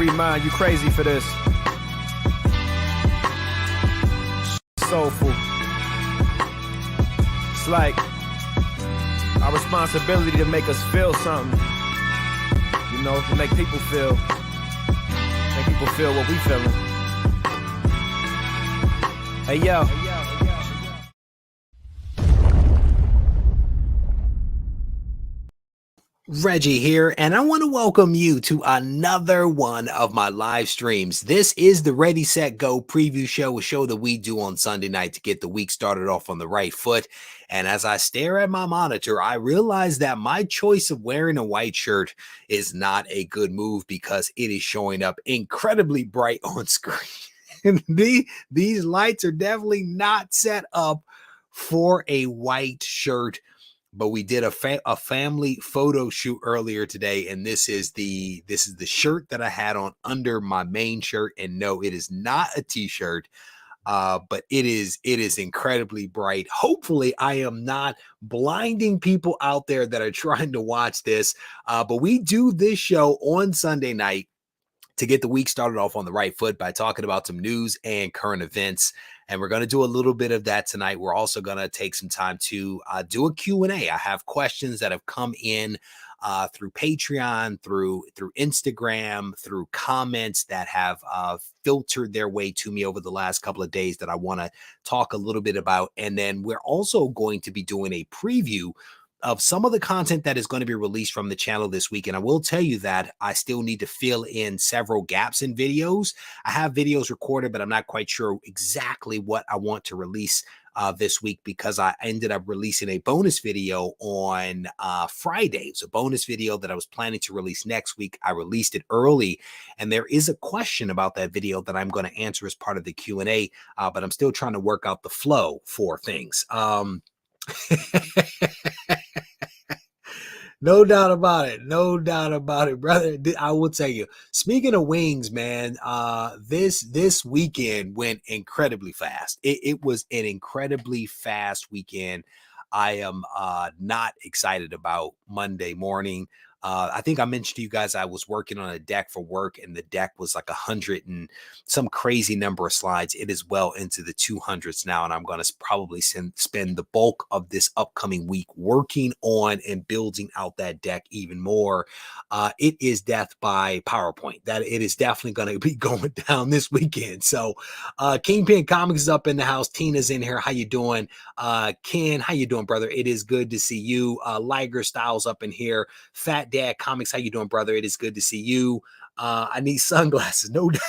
Free mind, you crazy for this. Soulful. It's like our responsibility to make us feel something. You know, to make people feel. Make people feel what we feeling. Hey, yo. Reggie here, and I want to welcome you to another one of my live streams. This is the Ready, Set, Go preview show, a show that we do on Sunday night to get the week started off on the right foot. And as I stare at my monitor, I realize that my choice of wearing a white shirt is not a good move because it is showing up incredibly bright on screen. These lights are definitely not set up for a white shirt. But we did a family photo shoot earlier today, and this is the shirt that I had on under my main shirt. And no, it is not a t-shirt, but it is incredibly bright. Hopefully, I am not blinding people out there that are trying to watch this. But we do this show on Sunday night to get the week started off on the right foot by talking about some news and current events. And we're going to do a little bit of that tonight. We're also going to take some time to do a Q&A. I have questions that have come in through Patreon, through Instagram, through comments that have filtered their way to me over the last couple of days that I want to talk a little bit about. And then we're also going to be doing a preview of some of the content that is going to be released from the channel this week. And I will tell you that I still need to fill in several gaps in videos. I have videos recorded, but I'm not quite sure exactly what I want to release this week because I ended up releasing a bonus video on Friday. It's a bonus video that I was planning to release next week. I released it early, and there is a question about that video that I'm going to answer as part of the Q&A, but I'm still trying to work out the flow for things. No doubt about it. No doubt about it, brother. I will tell you, speaking of wings, man, this weekend went incredibly fast. It was an incredibly fast weekend. I am not excited about Monday morning. I think I mentioned to you guys I was working on a deck for work, and the deck was like 100 and some crazy number of slides. It is well into the 200s now, and I'm going to probably spend the bulk of this upcoming week working on and building out that deck even more. It is death by PowerPoint. That it is definitely going to be going down this weekend. So Kingpin Comics is up in the house. Tina's in here. How you doing? Ken, how you doing, brother? It is good to see you. Liger Styles up in here. Fat Dad Comics, how you doing, brother? It is good to see you. I need sunglasses. No doubt.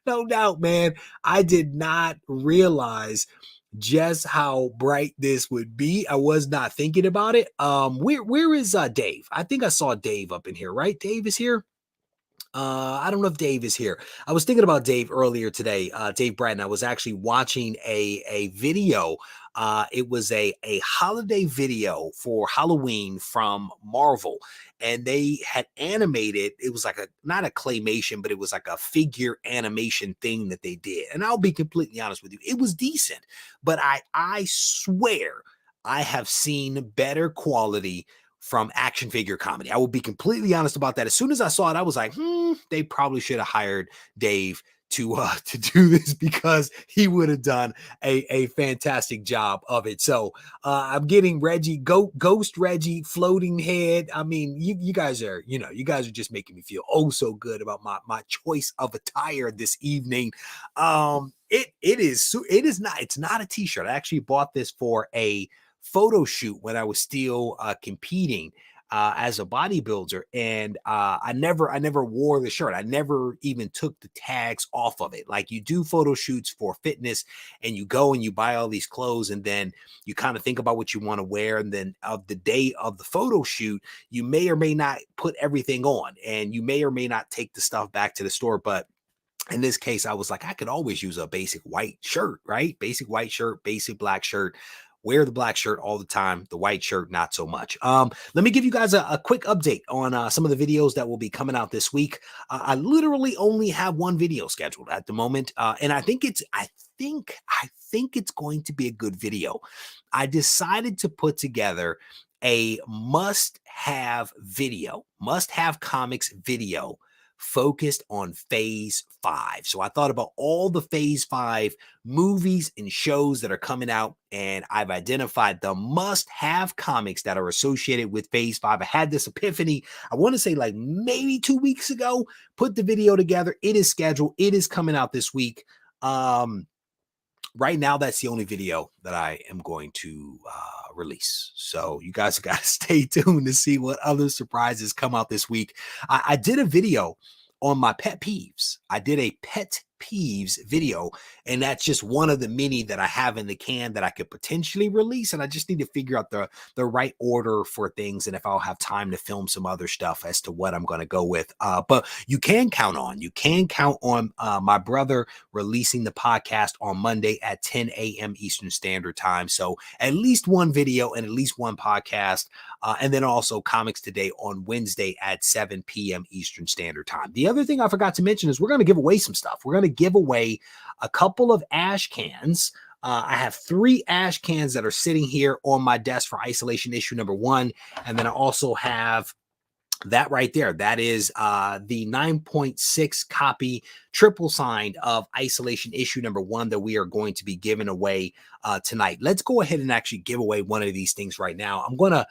No doubt, man. I did not realize just how bright this would be. I was not thinking about it. Where is Dave? I think I saw Dave up in here, right? Dave is here. I don't know if Dave is here. I was thinking about Dave earlier today, Dave Bratton. I was actually watching a video. It was a holiday video for Halloween from Marvel, and they had animated. It was like not a claymation, but it was like a figure animation thing that they did. And I'll be completely honest with you, it was decent, but I swear I have seen better quality from action figure comedy. I will be completely honest about that. As soon as I saw it, I was like, they probably should have hired Dave to do this because he would have done a fantastic job of it. So I'm getting Reggie, Ghost Reggie, Floating Head. I mean, you guys are, you guys are just making me feel oh so good about my choice of attire this evening. It's not a t-shirt. I actually bought this for a photo shoot when I was still competing as a bodybuilder, and I never wore the shirt. I never even took the tags off of it. Like, you do photo shoots for fitness, and you go and you buy all these clothes, and then you kind of think about what you want to wear, and then of the day of the photo shoot, you may or may not put everything on, and you may or may not take the stuff back to the store. But in this case, I was like, I could always use a basic white shirt, right? Basic white shirt, basic black shirt. Wear the black shirt all the time, the white shirt, not so much. Let me give you guys a quick update on some of the videos that will be coming out this week. I literally only have one video scheduled at the moment, and I think it's going to be a good video. I decided to put together a must-have video, must-have comics video focused on Phase 5. So I thought about all the Phase 5 movies and shows that are coming out, and I've identified the must-have comics that are associated with Phase 5. I had this epiphany, I want to say like maybe 2 weeks ago, put the video together. It is scheduled. It is coming out this week. Right now, that's the only video that I am going to release. So you guys got to stay tuned to see what other surprises come out this week. I did a video on my pet peeves. I did a pet peeves video, and that's just one of the many that I have in the can that I could potentially release. And I just need to figure out the right order for things, and if I'll have time to film some other stuff as to what I'm going to go with. But you can count on my brother releasing the podcast on Monday at 10 a.m. Eastern Standard Time. So at least one video and at least one podcast. And then also Comics Today on Wednesday at 7 p.m. Eastern Standard Time. The other thing I forgot to mention is we're going to give away some stuff. We're going to give away a couple of ash cans. I have 3 ash cans that are sitting here on my desk for Isolation issue number 1. And then I also have that right there. That is the 9.6 copy triple signed of Isolation issue number 1 that we are going to be giving away tonight. Let's go ahead and actually give away one of these things right now. I'm going to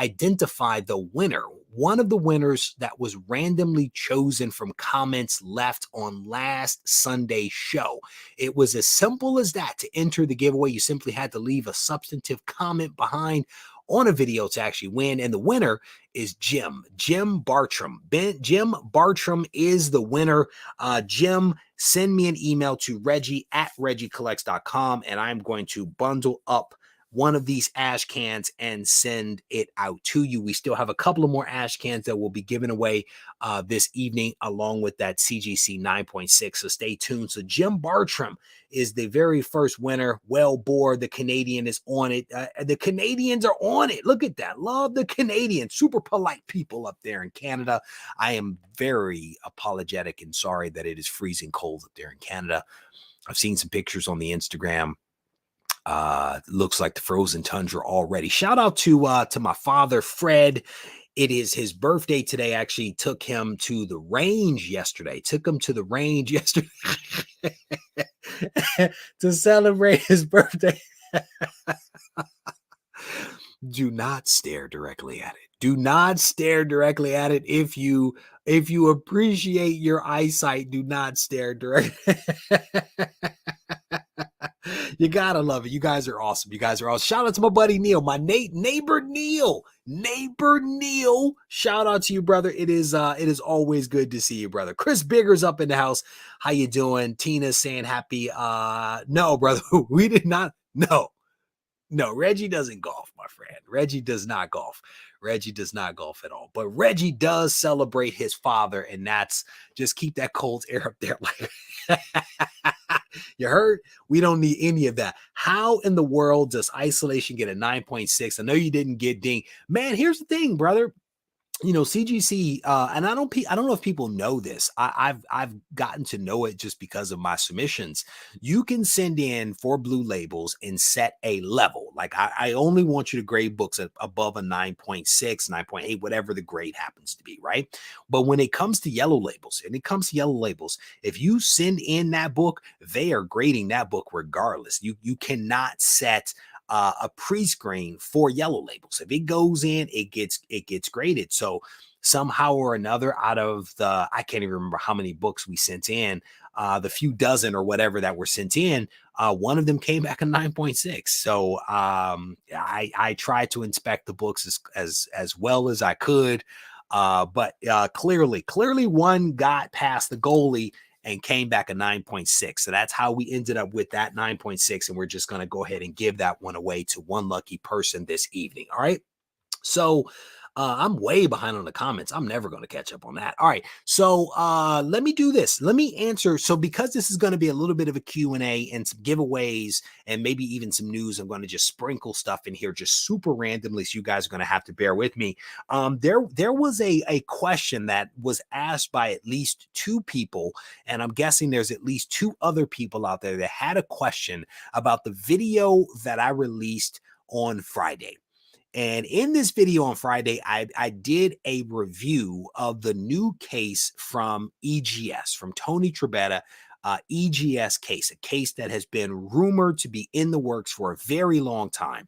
identify the winner. One of the winners that was randomly chosen from comments left on last Sunday's show. It was as simple as that to enter the giveaway. You simply had to leave a substantive comment behind on a video to actually win. And the winner is Jim Bartram. Jim Bartram is the winner. Jim, send me an email to Reggie@RegieCollects.com, and I'm going to bundle up one of these ash cans and send it out to you. We still have a couple of more ash cans that will be given away this evening, along with that CGC 9.6. So stay tuned. So Jim Bartram is the very first winner. Well, Board, the Canadian, is on it. The Canadians are on it. Look at that. Love the Canadians. Super polite people up there in Canada. I am very apologetic and sorry that it is freezing cold up there in Canada. I've seen some pictures on the Instagram. Looks like the frozen tundra already. Shout out to my father, Fred. It is his birthday today. Actually took him to the range yesterday. To celebrate his birthday. Do not stare directly at it. Do not stare directly at it. If you appreciate your eyesight, do not stare directly. You gotta love it. You guys are awesome. Shout out to my buddy Neil, my neighbor Neil. Shout out to you, brother. It is always good to see you, brother. Chris Bigger's up in the house. How you doing? Tina's saying happy. No, brother, we did not. No, Reggie doesn't golf, my friend. Reggie does not golf. Reggie does not golf at all. But Reggie does celebrate his father, and that's just keep that cold air up there. Like you heard? We don't need any of that. How in the world does Isolation get a 9.6? I know you didn't get ding. Man, here's the thing, brother. You know, CGC, and I don't know if people know this. I've gotten to know it just because of my submissions. You can send in for blue labels and set a level. Like I only want you to grade books above a 9.6, 9.8, whatever the grade happens to be, right? But when it comes to yellow labels, if you send in that book, they are grading that book regardless. You cannot set a pre-screen for yellow labels. If it goes in, it gets graded. So somehow or another, out of the, I can't even remember how many books we sent in, the few dozen or whatever that were sent in, one of them came back a 9.6. So I tried to inspect the books as well as I could. But clearly one got past the goalie and came back a 9.6. So that's how we ended up with that 9.6. And we're just going to go ahead and give that one away to one lucky person this evening. All right. So I'm way behind on the comments. I'm never going to catch up on that. All right. So let me do this. Let me answer. So because this is going to be a little bit of a Q&A and some giveaways and maybe even some news, I'm going to just sprinkle stuff in here just super randomly. So you guys are going to have to bear with me. There was a question that was asked by at least 2 people. And I'm guessing there's at least 2 other people out there that had a question about the video that I released on Friday. And in this video on Friday, I did a review of the new case from EGS, from Tony Trebetta, EGS case, a case that has been rumored to be in the works for a very long time.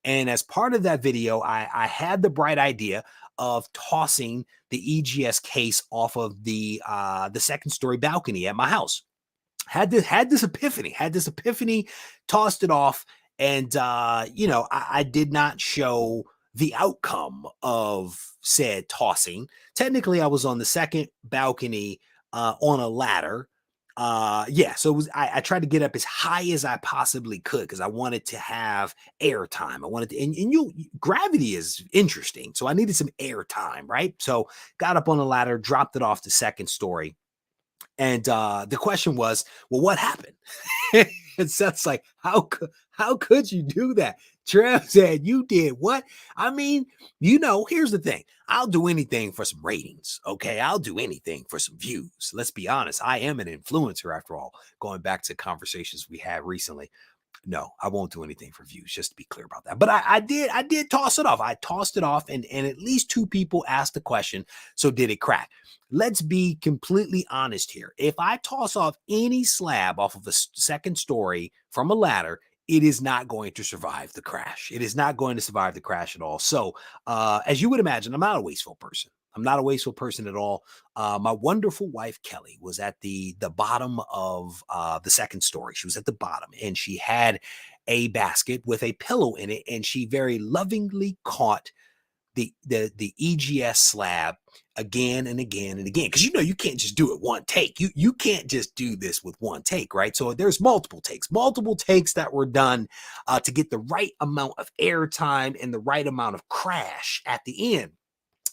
And as part of that video, I had the bright idea of tossing the EGS case off of the second story balcony at my house. Had this epiphany, tossed it off, and I did not show the outcome of said tossing. Technically, I was on the second balcony on a ladder. So it was, I tried to get up as high as I possibly could because I wanted to have air time. I wanted to, gravity is interesting. So I needed some air time, right? So got up on the ladder, dropped it off the second story. And the question was, well, what happened? And Seth's like, how could you do that? Trev said, you did what? I mean, here's the thing. I'll do anything for some ratings, okay? I'll do anything for some views. Let's be honest. I am an influencer after all, going back to conversations we had recently. No, I won't do anything for views, just to be clear about that. But I did toss it off. I tossed it off, and at least two people asked the question, so did it crack? Let's be completely honest here. If I toss off any slab off of a second story from a ladder, it is not going to survive the crash. It is not going to survive the crash at all. So as you would imagine, I'm not a wasteful person. I'm not a wasteful person at all. My wonderful wife, Kelly, was at the bottom of the second story. She was at the bottom, and she had a basket with a pillow in it, and she very lovingly caught the EGS slab again and again and again. Because you can't just do it one take. You can't just do this with one take, right? So there's multiple takes that were done to get the right amount of air time and the right amount of crash at the end.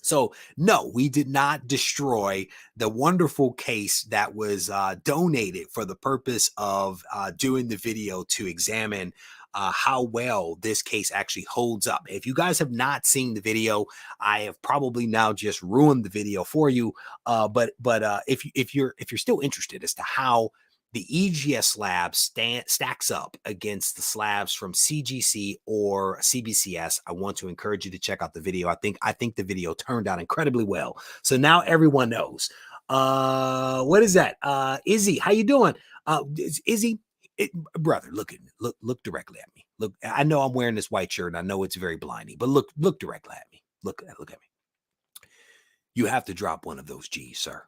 So no, we did not destroy the wonderful case that was donated for the purpose of doing the video to examine how well this case actually holds up. If you guys have not seen the video, I have probably now just ruined the video for you. But if you're still interested as to how the EGS slab stacks up against the slabs from CGC or CBCS, I want to encourage you to check out the video. I think the video turned out incredibly well. So now everyone knows. What is that? Izzy, how you doing? Izzy, brother, look directly at me. Look, I know I'm wearing this white shirt and I know it's very blinding, but look directly at me. Look at me. You have to drop one of those G's, sir.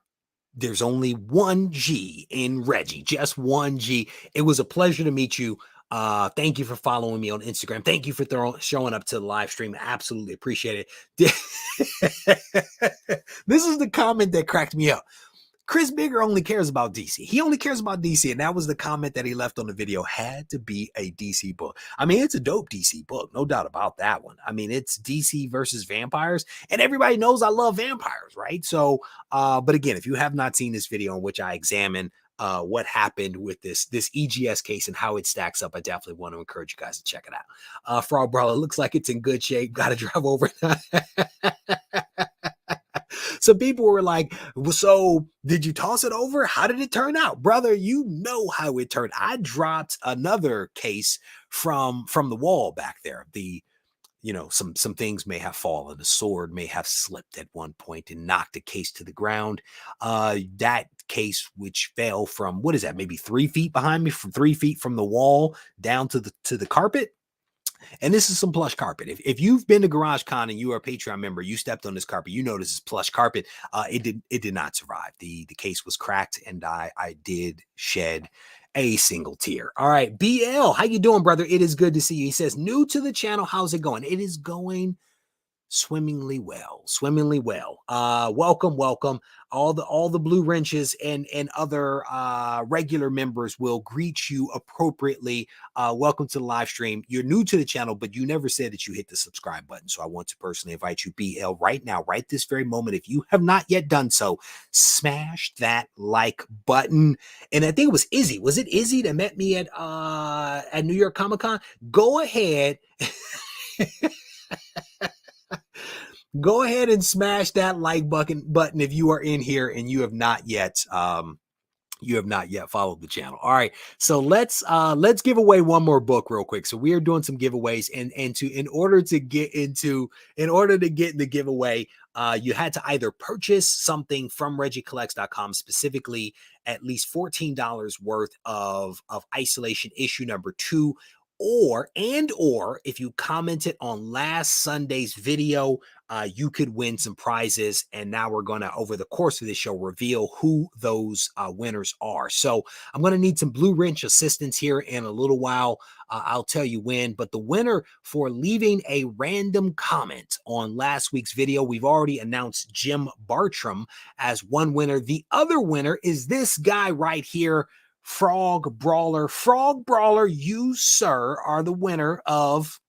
There's only one G in Regie, just one G. It was a pleasure to meet you. Thank you for following me on Instagram. Thank you for showing up to the live stream. I absolutely appreciate it. This is the comment that cracked me up. Chris Bigger only cares about DC. He only cares about DC. And that was the comment that he left on the video. Had to be a DC book. I mean, it's a dope DC book. No doubt about that one. I mean, it's DC versus vampires. And everybody knows I love vampires, right? So, but again, if you have not seen this video in which I examine what happened with this EGS case and how it stacks up, I definitely want to encourage you guys to check it out. Frog Brawler, looks like it's in good shape. Got to drive over. Some people were like, well, so did you toss it over? How did it turn out? Brother, you know how it turned. I dropped another case from the wall back there. Some things may have fallen. The sword may have slipped at one point and knocked the case to the ground. That case, which fell from, what is that, maybe 3 feet behind me, from 3 feet from the wall down to the carpet. And this is some plush carpet. If you've been to Garage Con and you are a Patreon member, you stepped on this carpet, you know this is plush carpet. It did not survive. The case was cracked, and I did shed a single tear. All right, BL, how you doing, brother? It is good to see you. He says, new to the channel, how's it going? It is going swimmingly well. Welcome. All the blue wrenches and other regular members will greet you appropriately. Welcome to the live stream. You're new to the channel, but you never said that you hit the subscribe button. So I want to personally invite you, BL, right now, right this very moment. If you have not yet done so, smash that like button. And I think it was Izzy. Was it Izzy that met me at New York Comic Con? Go ahead. Go ahead and smash that like button if you are in here and you have not yet you have not yet followed the channel. All right. So let's give away one more book real quick. So we are doing some giveaways, and in order to get in the giveaway, you had to either purchase something from regiecollects.com, specifically at least $14 worth of Isolation issue number 2, or if you commented on last Sunday's video, you could win some prizes. And now we're going to, over the course of this show, reveal who those winners are. So I'm going to need some Blue Wrench assistance here in a little while. I'll tell you when, but the winner for leaving a random comment on last week's video, we've already announced Jim Bartram as one winner. The other winner is this guy right here, Frog Brawler. Frog Brawler, you, sir, are the winner of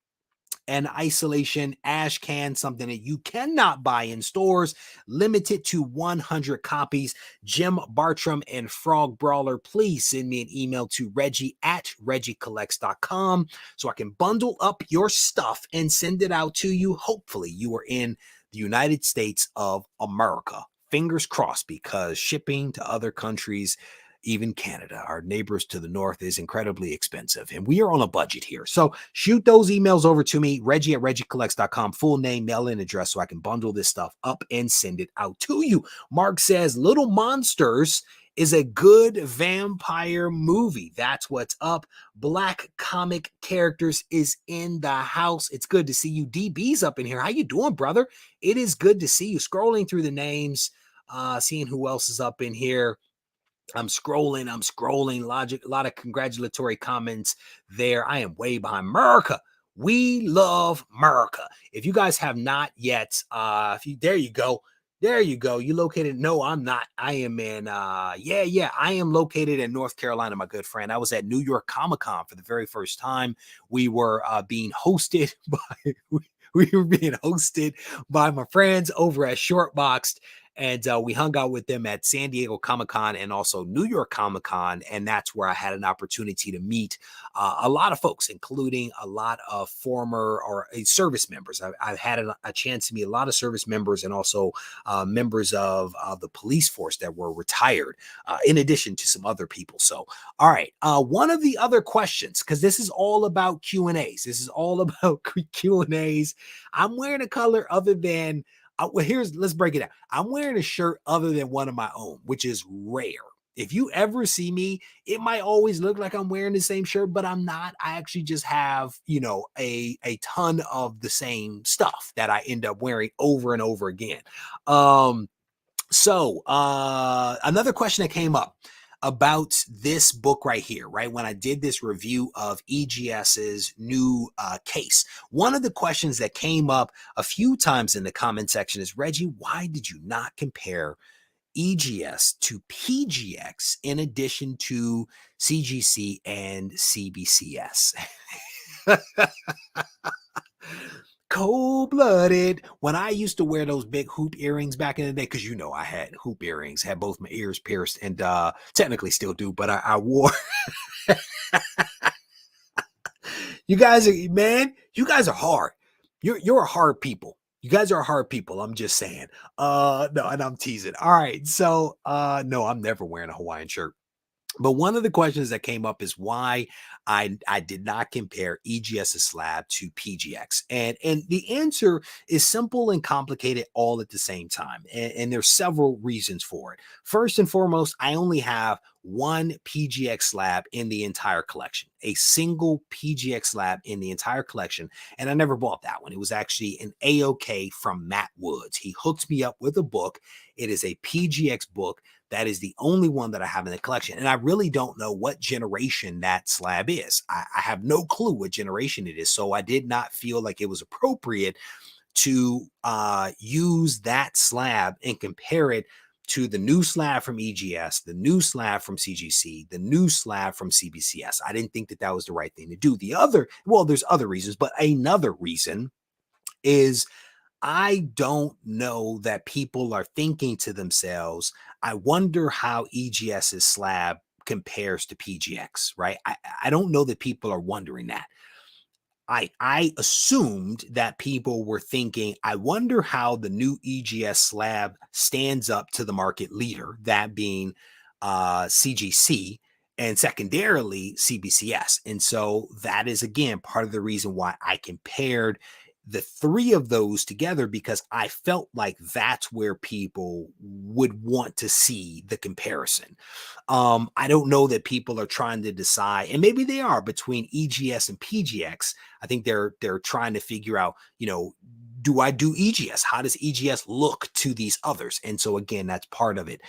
an Isolation ash can, something that you cannot buy in stores, limited to 100 copies. Jim Bartram and Frog Brawler, please send me an email to reggie@regiecollects.com so I can bundle up your stuff and send it out to you. Hopefully you are in the United States of America. Fingers crossed, because shipping to other countries, even Canada, our neighbors to the north, is incredibly expensive, and we are on a budget here. So shoot those emails over to me, Reggie@regiecollects.com, full name, mail-in address, so I can bundle this stuff up and send it out to you. Mark says, Little Monsters is a good vampire movie. That's what's up. Black Comic Characters is in the house. It's good to see you. DB's up in here. How you doing, brother? It is good to see you. Scrolling through the names, seeing who else is up in here. I'm scrolling. A lot of congratulatory comments there. I am way behind. America. We love America. If you guys have not yet, there you go. You located? No, I'm not. I am in, I am located in North Carolina, my good friend. I was at New York Comic Con for the very first time. We were being hosted by my friends over at Shortboxed. And we hung out with them at San Diego Comic-Con and also New York Comic-Con. And that's where I had an opportunity to meet a lot of folks, including a lot of former or service members. I've had a chance to meet a lot of service members, and also members of the police force that were retired, in addition to some other people. So, all right. One of the other questions, because this is all about Q&As. I'm wearing a color other than... let's break it down. I'm wearing a shirt other than one of my own, which is rare. If you ever see me, it might always look like I'm wearing the same shirt, but I'm not. I actually just have, a ton of the same stuff that I end up wearing over and over again. So another question that came up about this book right here, right? When I did this review of EGS's new case, one of the questions that came up a few times in the comment section is, Reggie, why did you not compare EGS to PGX in addition to CGC and CBCS? Cold-blooded. When I used to wear those big hoop earrings back in the day, because I had hoop earrings, had both my ears pierced, and technically still do, but I wore... You guys are hard. You're a hard people. You guys are hard people. I'm just saying. No, and I'm teasing. All right. So no, I'm never wearing a Hawaiian shirt. But one of the questions that came up is why I did not compare EGS's Slab to PGX. And the answer is simple and complicated all at the same time. And there's several reasons for it. First and foremost, I only have one PGX Slab in the entire collection, a single PGX Slab in the entire collection. And I never bought that one. It was actually an AOK from Matt Woods. He hooked me up with a book. It is a PGX book. That is the only one that I have in the collection. And I really don't know what generation that slab is. I have no clue what generation it is. So I did not feel like it was appropriate to use that slab and compare it to the new slab from EGS, the new slab from CGC, the new slab from CBCS. I didn't think that that was the right thing to do. There's other reasons, but another reason is I don't know that people are thinking to themselves, I wonder how EGS's Slab compares to PGX, right? I don't know that people are wondering that. I assumed that people were thinking, I wonder how the new EGS Slab stands up to the market leader, that being CGC, and secondarily CBCS. And so that is, again, part of the reason why I compared the three of those together, because I felt like that's where people would want to see the comparison. I don't know that people are trying to decide, and maybe they are, between EGS and PGX. I think they're trying to figure out, do I do EGS? How does EGS look to these others? And so again, that's part of it.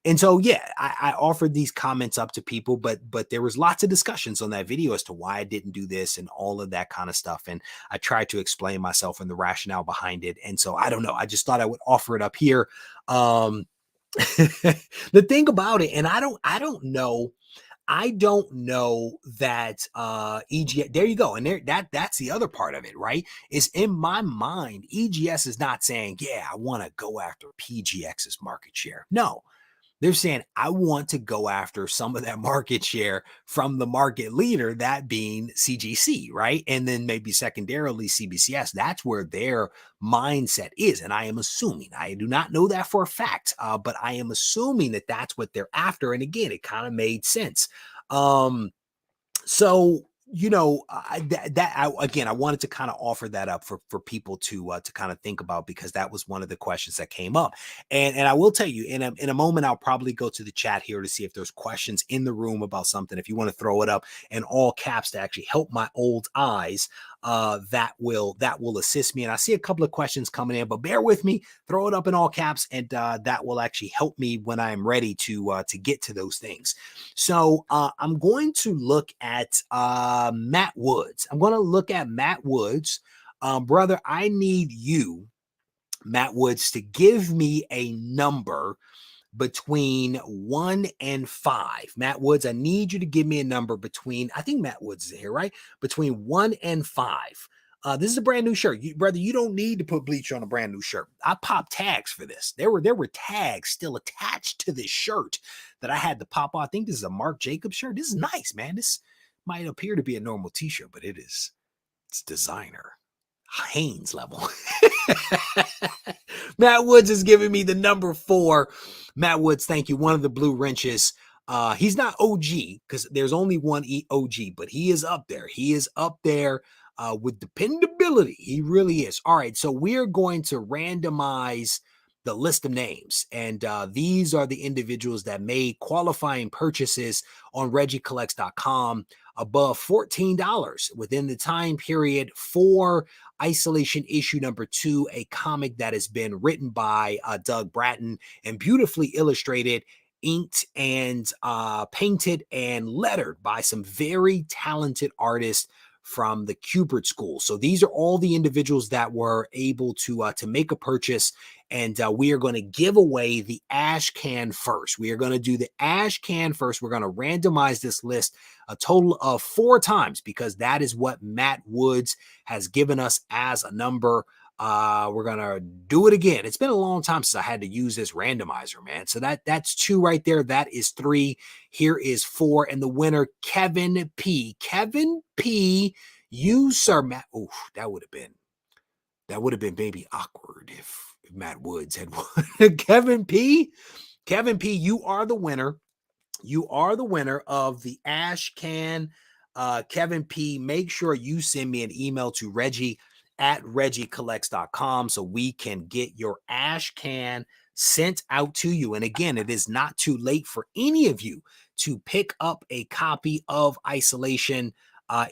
And so, yeah, I offered these comments up to people, but there was lots of discussions on that video as to why I didn't do this and all of that kind of stuff. And I tried to explain myself and the rationale behind it. And so I don't know. I just thought I would offer it up here. The thing about it, and I don't know that EGS, there you go. And that's the other part of it, right? Is in my mind, EGS is not saying, yeah, I want to go after PGX's market share. No. They're saying, I want to go after some of that market share from the market leader, that being CGC, right? And then maybe secondarily CBCS. That's where their mindset is. And I am assuming, I do not know that for a fact, but I am assuming that that's what they're after. And again, it kind of made sense. So, again, I wanted to kind of offer that up for people to kind of think about, because that was one of the questions that came up. And I will tell you, in a moment, I'll probably go to the chat here to see if there's questions in the room about something. If you want to throw it up in all caps to actually help my old eyes, that will assist me. And I see a couple of questions coming in, but bear with me, throw it up in all caps, and that will actually help me when I'm ready to get to those things. So I'm going to look at Matt Woods. I'm going to look at Matt Woods. Brother, I need you, Matt Woods, to give me a number between 1 and 5. Matt Woods, I need you to give me a number between, I think Matt Woods is here, right? Between 1 and 5. This is a brand new shirt. Brother, you don't need to put bleach on a brand new shirt. I popped tags for this. There were tags still attached to this shirt that I had to pop off. I think this is a Marc Jacobs shirt. This is nice, man. This might appear to be a normal t-shirt, but it's designer. Hanes level. Matt Woods is giving me the number 4. Matt Woods, thank you. One of the blue wrenches. He's not OG, because there's only one OG, but he is up there. He is up there with dependability. He really is. All right, so we're going to randomize the list of names, and these are the individuals that made qualifying purchases on RegieCollects.com above $14 within the time period for Isolation issue number 2, a comic that has been written by Doug Bratton and beautifully illustrated, inked, and painted and lettered by some very talented artists from the Kubert School. So these are all the individuals that were able to make a purchase, and we are going to give away the ash can first. We are going to do the ash can first. We're going to randomize this list a total of 4 times, because that is what Matt Woods has given us as a number. We're gonna do it again. It's been a long time since I had to use this randomizer, man. So that's 2 right there. That is 3. Here is 4, and the winner, Kevin P. Kevin P. You, sir, Matt. Oh, that would have been maybe awkward if Matt Woods had won. Kevin P. Kevin P. You are the winner. You are the winner of the ash can. Kevin P. Make sure you send me an email to Reggie@RegieCollects.com so we can get your ash can sent out to you. And again, it is not too late for any of you to pick up a copy of Isolation.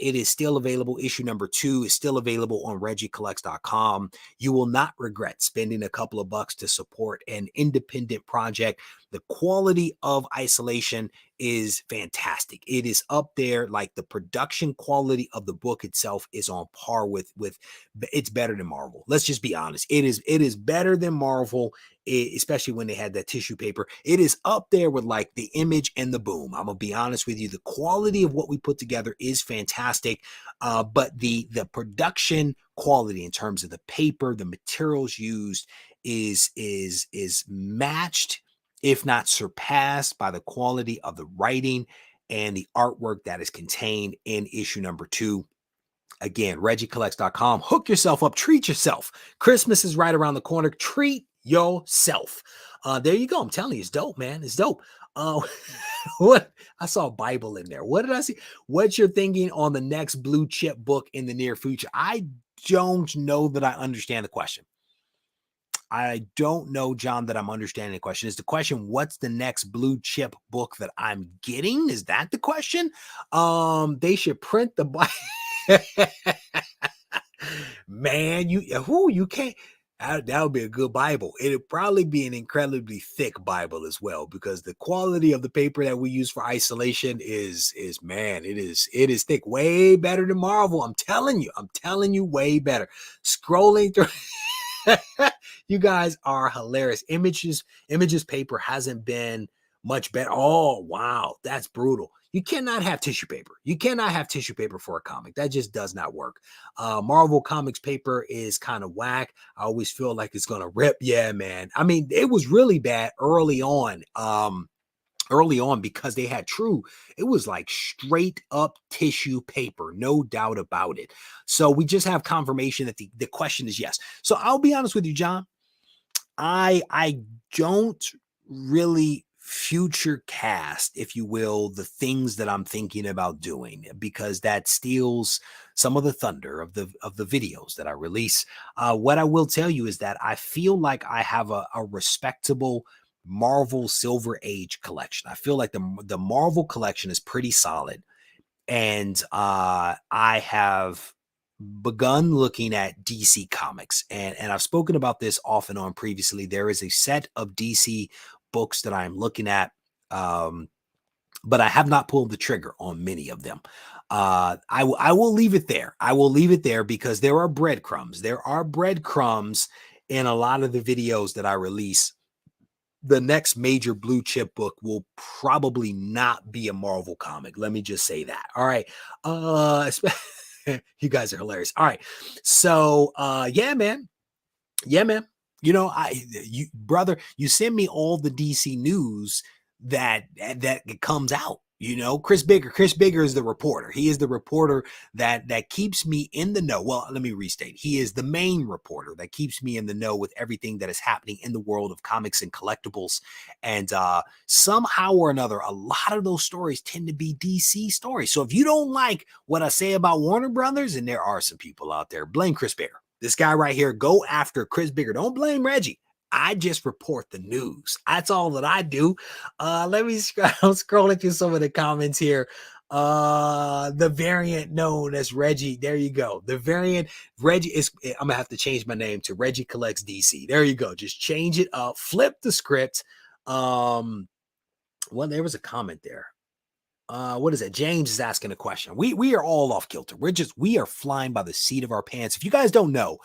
It is still available. Issue number 2 is still available on RegieCollects.com. You will not regret spending a couple of bucks to support an independent project. The quality of Isolation is fantastic. It is up there. Like, the production quality of the book itself is on par with it's better than Marvel. Let's just be honest. It is better than Marvel, especially when they had that tissue paper. It is up there with like the Image and the Boom. I'm gonna be honest with you. The quality of what we put together is fantastic, but the production quality in terms of the paper, the materials used is matched, if not surpassed, by the quality of the writing and the artwork that is contained in issue number 2. Again, RegieCollects.com. Hook yourself up. Treat yourself. Christmas is right around the corner. Treat yourself. There you go. I'm telling you, it's dope, man. It's dope. Oh, what I saw Bible in there. What did I see? What you're thinking on the next blue chip book in the near future? I don't know that I understand the question. I don't know, John, that I'm understanding the question. Is the question, what's the next blue chip book that I'm getting? Is that the question? They should print the man, you can't. That would be a good Bible. It'd probably be an incredibly thick Bible as well, because the quality of the paper that we use for isolation is man, it is thick, way better than Marvel. I'm telling you, way better. Scrolling through. You guys are hilarious. Images paper hasn't been much better. Oh, wow. That's brutal. You cannot have tissue paper. You cannot have tissue paper for a comic. That just does not work. Marvel Comics paper is kind of whack. I always feel like it's going to rip. Yeah, man. I mean, it was really bad early on. Because they had it was like straight up tissue paper, no doubt about it. So we just have confirmation that the question is yes. So I'll be honest with you, John. I don't really future cast, if you will, the things that I'm thinking about doing, because that steals some of the thunder of the videos that I release. What I will tell you is that I feel like I have a respectable Marvel Silver Age collection. I feel like the Marvel collection is pretty solid, and I have begun looking at DC Comics, and I've spoken about this off and on previously. There is a set of DC books that I'm looking at, but I have not pulled the trigger on many of them. I will leave it there. I will leave it there because there are breadcrumbs. There are breadcrumbs in a lot of the videos that I release. The next major blue chip book will probably not be a Marvel comic. Let me just say that. All right. You guys are hilarious. All right. So, yeah, man. Yeah, man. You know, brother, you send me all the DC news that comes out. You know, Chris Bigger is the reporter. He is the reporter that keeps me in the know. Well, let me restate. He is the main reporter that keeps me in the know with everything that is happening in the world of comics and collectibles. And somehow or another, a lot of those stories tend to be DC stories. So if you don't like what I say about Warner Brothers, and there are some people out there, blame Chris Bigger. This guy right here, go after Chris Bigger. Don't blame Reggie. I just report the news. That's all that I do. Let me scrolling through some of the comments here. The variant known as Reggie. There you go. The variant Reggie is. I'm gonna have to change my name to Regie Collects DC. There you go. Just change it up. Flip the script. Well, there was a comment there. What is it? James is asking a question. We are all off kilter. We are flying by the seat of our pants. If you guys don't know,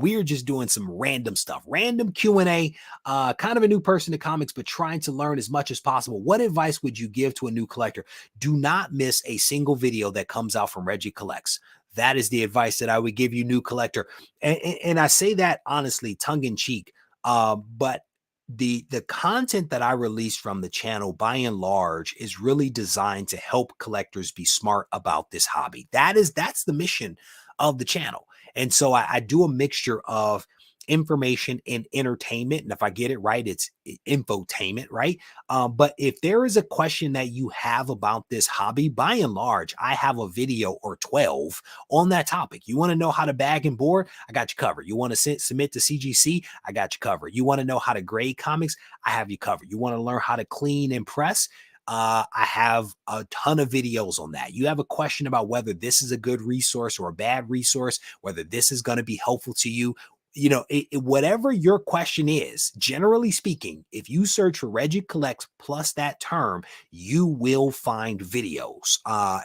we are just doing some random stuff, random Q&A, kind of a new person to comics, but trying to learn as much as possible. What advice would you give to a new collector? Do not miss a single video that comes out from Regie Collects. That is the advice that I would give you, new collector. And I say that honestly, tongue in cheek, but the content that I release from the channel by and large is really designed to help collectors be smart about this hobby. That's the mission of the channel. And so I do a mixture of information and entertainment. And if I get it right, it's infotainment, right? But if there is a question that you have about this hobby, by and large, I have a video or 12 on that topic. You want to know how to bag and board? I got you covered. You want to submit to CGC? I got you covered. You want to know how to grade comics? I have you covered. You want to learn how to clean and press? I have a ton of videos on that. You have a question about whether this is a good resource or a bad resource, whether this is going to be helpful to you. You know, whatever your question is, generally speaking, if you search for Regie Collects plus that term, you will find videos.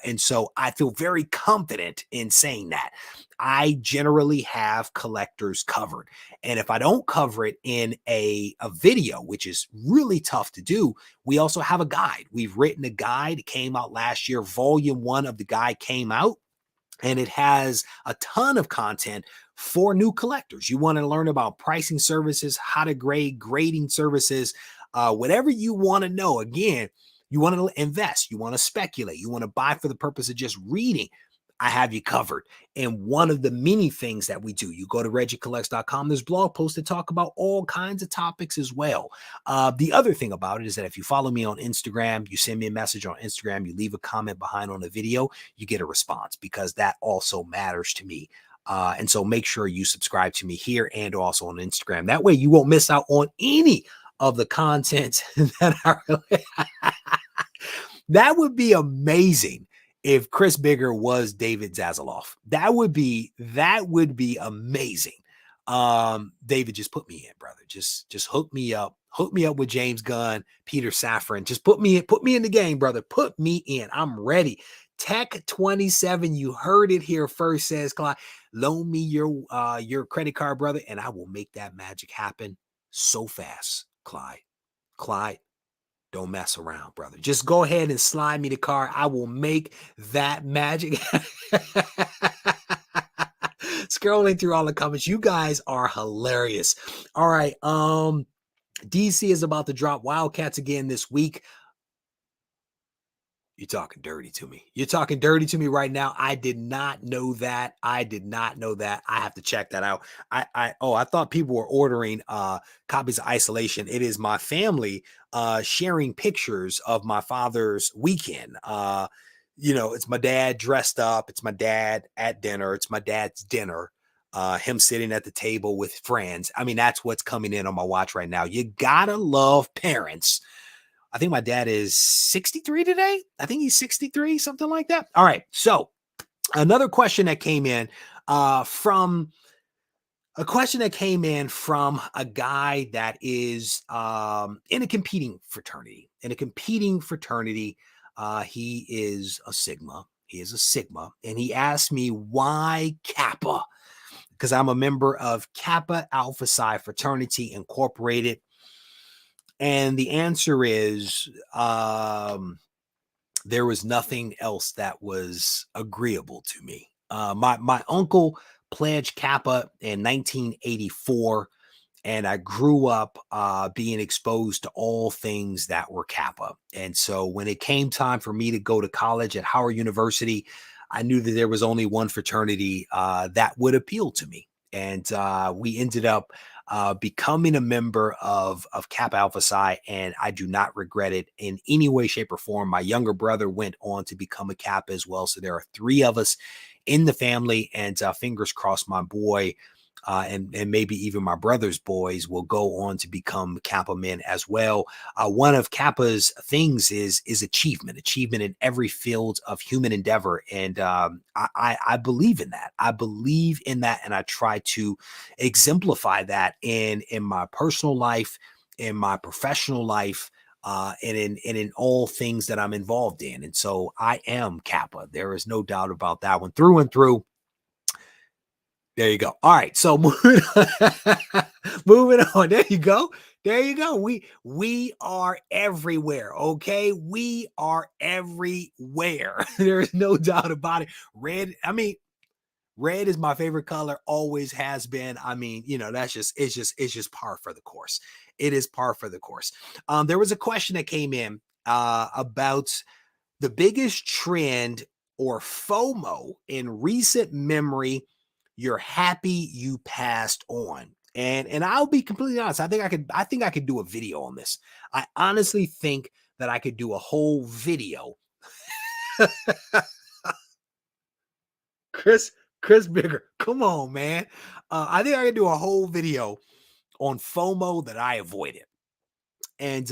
And so I feel very confident in saying that. I generally have collectors covered. And if I don't cover it in a video, which is really tough to do, we also have a guide. We've written a guide. It came out last year. Volume 1 of the guide came out, and it has a ton of content for new collectors. You want to learn about pricing services, how to grade, grading services, whatever you want to know. Again, you want to invest, you want to speculate, you want to buy for the purpose of just reading. I have you covered. And one of the many things that we do, you go to regiecollects.com, there's blog posts that talk about all kinds of topics as well. The other thing about it is that if you follow me on Instagram, you send me a message on Instagram, you leave a comment behind on a video, you get a response, because that also matters to me. And so make sure you subscribe to me here and also on Instagram. That way you won't miss out on any of the content that that would be amazing if Chris Bigger was David Zaslav. That would be amazing. David, just put me in, brother. Just hook me up. Hook me up with James Gunn, Peter Safran. Just put me in the game, brother. Put me in. I'm ready. Tech 27, you heard it here first, says Clyde. Loan me your credit card, brother, and I will make that magic happen so fast, Clyde. Clyde, don't mess around, brother. Just go ahead and slide me the card. I will make that magic. Scrolling through all the comments, you guys are hilarious. All right, DC is about to drop Wildcats again this week. You're talking dirty to me. You're talking dirty to me right now. I did not know that. I have to check that out. I thought people were ordering copies of Isolation. It is my family sharing pictures of my father's weekend. It's my dad dressed up. It's my dad at dinner. It's my dad's dinner. Him sitting at the table with friends. I mean, that's what's coming in on my watch right now. You gotta love parents. I think my dad is 63 today. I think he's 63, something like that. All right. So another question that came in from a guy that is in a competing fraternity. He is a Sigma. And he asked me why Kappa, because I'm a member of Kappa Alpha Psi Fraternity Incorporated. And the answer is there was nothing else that was agreeable to me. My uncle pledged Kappa in 1984, and I grew up being exposed to all things that were Kappa. And so when it came time for me to go to college at Howard University, I knew that there was only one fraternity that would appeal to me. And we ended up becoming a member of Kappa Alpha Psi, and I do not regret it in any way, shape, or form. My younger brother went on to become a Kappa as well. So there are 3 of us in the family, and fingers crossed my boy and maybe even my brother's boys will go on to become Kappa men as well. One of Kappa's things is achievement in every field of human endeavor. And I believe in that. And I try to exemplify that in my personal life, in my professional life, and in all things that I'm involved in. And so I am Kappa. There is no doubt about that one, through and through. There you go. All right. So moving on. There you go. We are everywhere. Okay. We are everywhere. There is no doubt about it. Red is my favorite color. Always has been. I mean, it's just par for the course. It is par for the course. There was a question that came in about the biggest trend or FOMO in recent memory. You're happy you passed on. And I'll be completely honest. I think I could do a video on this. I honestly think that I could do a whole video. Chris Bigger, come on, man. I think I could do a whole video on FOMO that I avoided. And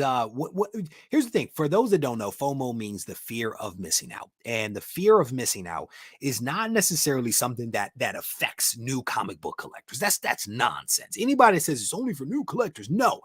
here's the thing. For those that don't know, FOMO means the fear of missing out. And the fear of missing out is not necessarily something that affects new comic book collectors. That's nonsense. Anybody that says it's only for new collectors, no.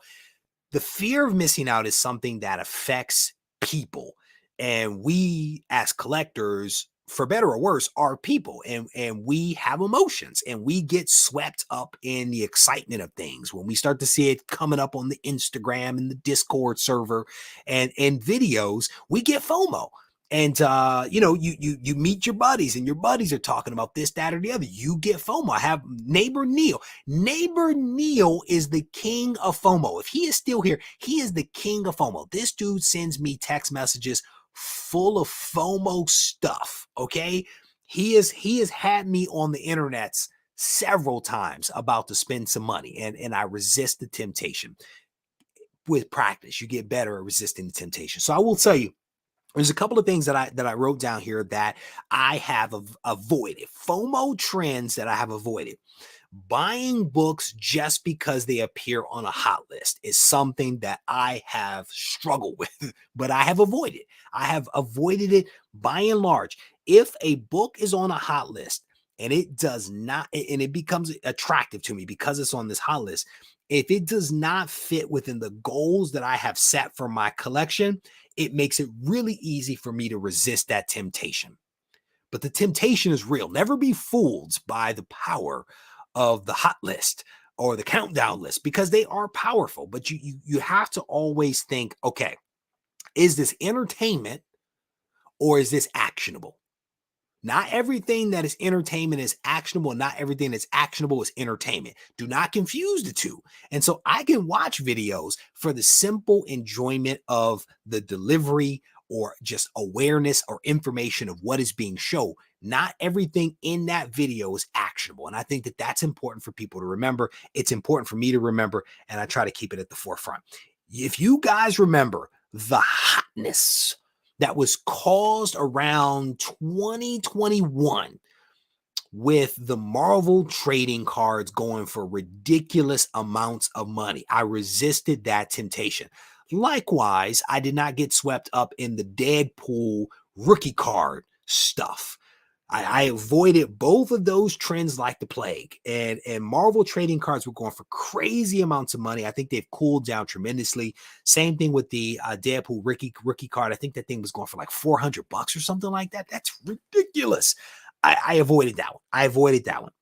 The fear of missing out is something that affects people. And we as collectors, for better or worse, are people, and we have emotions, and we get swept up in the excitement of things. When we start to see it coming up on the Instagram and the Discord server and videos, we get FOMO. And you meet your buddies, and your buddies are talking about this, that, or the other. You get FOMO. I have neighbor Neil. Neighbor Neil is the king of FOMO. If he is still here, he is the king of FOMO. This dude sends me text messages full of FOMO stuff. Okay. He has had me on the internets several times about to spend some money, and I resist the temptation. With practice, you get better at resisting the temptation. So I will tell you, there's a couple of things that I wrote down here that I have avoided. FOMO trends that I have avoided. Buying books just because they appear on a hot list is something that I have struggled with, but I have avoided. I have avoided it by and large. If a book is on a hot list and it does not, and it becomes attractive to me because it's on this hot list, if it does not fit within the goals that I have set for my collection, it makes it really easy for me to resist that temptation. But the temptation is real. Never be fooled by the power of the hot list or the countdown list, because they are powerful. But you have to always think, okay, is this entertainment or is this actionable? Not everything that is entertainment is actionable. Not everything that's actionable is entertainment. Do not confuse the two. And so I can watch videos for the simple enjoyment of the delivery or just awareness or information of what is being shown. Not everything in that video is actionable. And I think that that's important for people to remember. It's important for me to remember, and I try to keep it at the forefront. If you guys remember the hotness that was caused around 2021 with the Marvel trading cards going for ridiculous amounts of money, I resisted that temptation. Likewise, I did not get swept up in the Deadpool rookie card stuff. I avoided both of those trends like the plague. And Marvel trading cards were going for crazy amounts of money. I think they've cooled down tremendously. Same thing with the Deadpool rookie card. I think that thing was going for like $400 or something like that. That's ridiculous. I avoided that one. I avoided that one.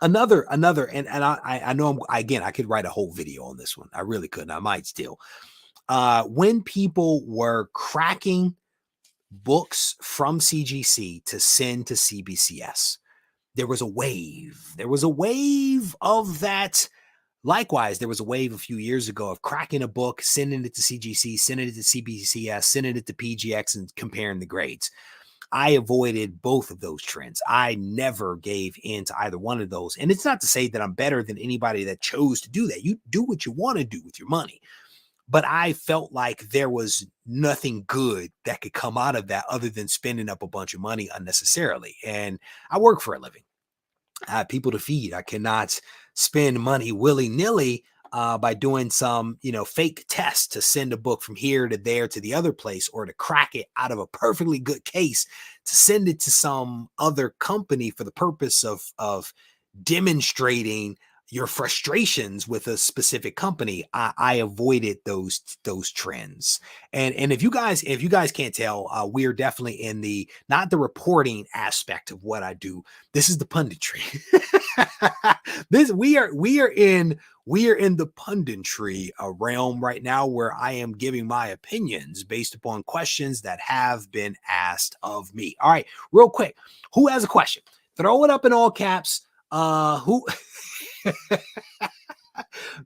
Another, and I know I could write a whole video on this one. I really could. And I might still. When people were cracking books from CGC to send to CBCS, there was a wave. There was a wave of that. Likewise, there was a wave a few years ago of cracking a book, sending it to CGC, sending it to CBCS, sending it to PGX, and comparing the grades. I avoided both of those trends. I never gave in to either one of those. And it's not to say that I'm better than anybody that chose to do that. You do what you want to do with your money. But I felt like there was nothing good that could come out of that other than spending up a bunch of money unnecessarily. And I work for a living. I have people to feed. I cannot spend money willy-nilly by doing some, fake test to send a book from here to there to the other place, or to crack it out of a perfectly good case to send it to some other company for the purpose of demonstrating your frustrations with a specific company. I avoided those trends. And if you guys can't tell, we are definitely in the, not the reporting aspect of what I do. This is the punditry. We are in the punditry realm right now, where I am giving my opinions based upon questions that have been asked of me. All right, real quick. Who has a question? Throw it up in all caps. Who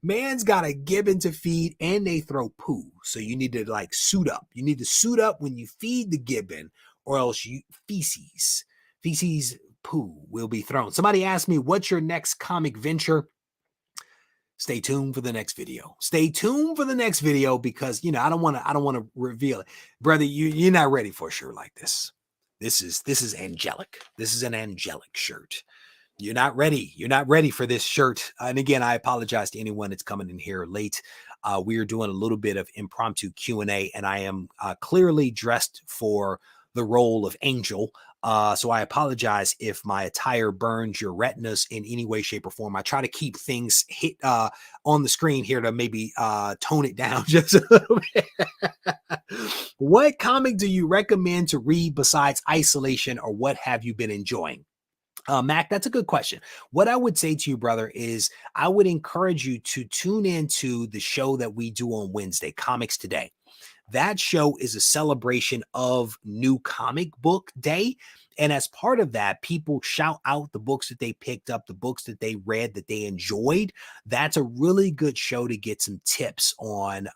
man's got a gibbon to feed and they throw poo. So you need to suit up. You need to suit up when you feed the gibbon, or else feces poo will be thrown. Somebody asked me, what's your next comic venture? Stay tuned for the next video. Stay tuned for the next video, because I don't want to reveal it. Brother, you're not ready for a shirt like this. This is angelic. This is an angelic shirt. You're not ready. You're not ready for this shirt. And again, I apologize to anyone that's coming in here late. We are doing a little bit of impromptu Q&A, and I am clearly dressed for the role of Angel. So I apologize if my attire burns your retinas in any way, shape, or form. I try to keep things hit on the screen here to maybe tone it down just a little bit. What comic do you recommend to read besides Isolation, or what have you been enjoying? Mac, that's a good question. What I would say to you, brother, is I would encourage you to tune into the show that we do on Wednesday, Comics Today. That show is a celebration of New Comic Book Day. And as part of that, people shout out the books that they picked up, the books that they read that they enjoyed. That's a really good show to get some tips on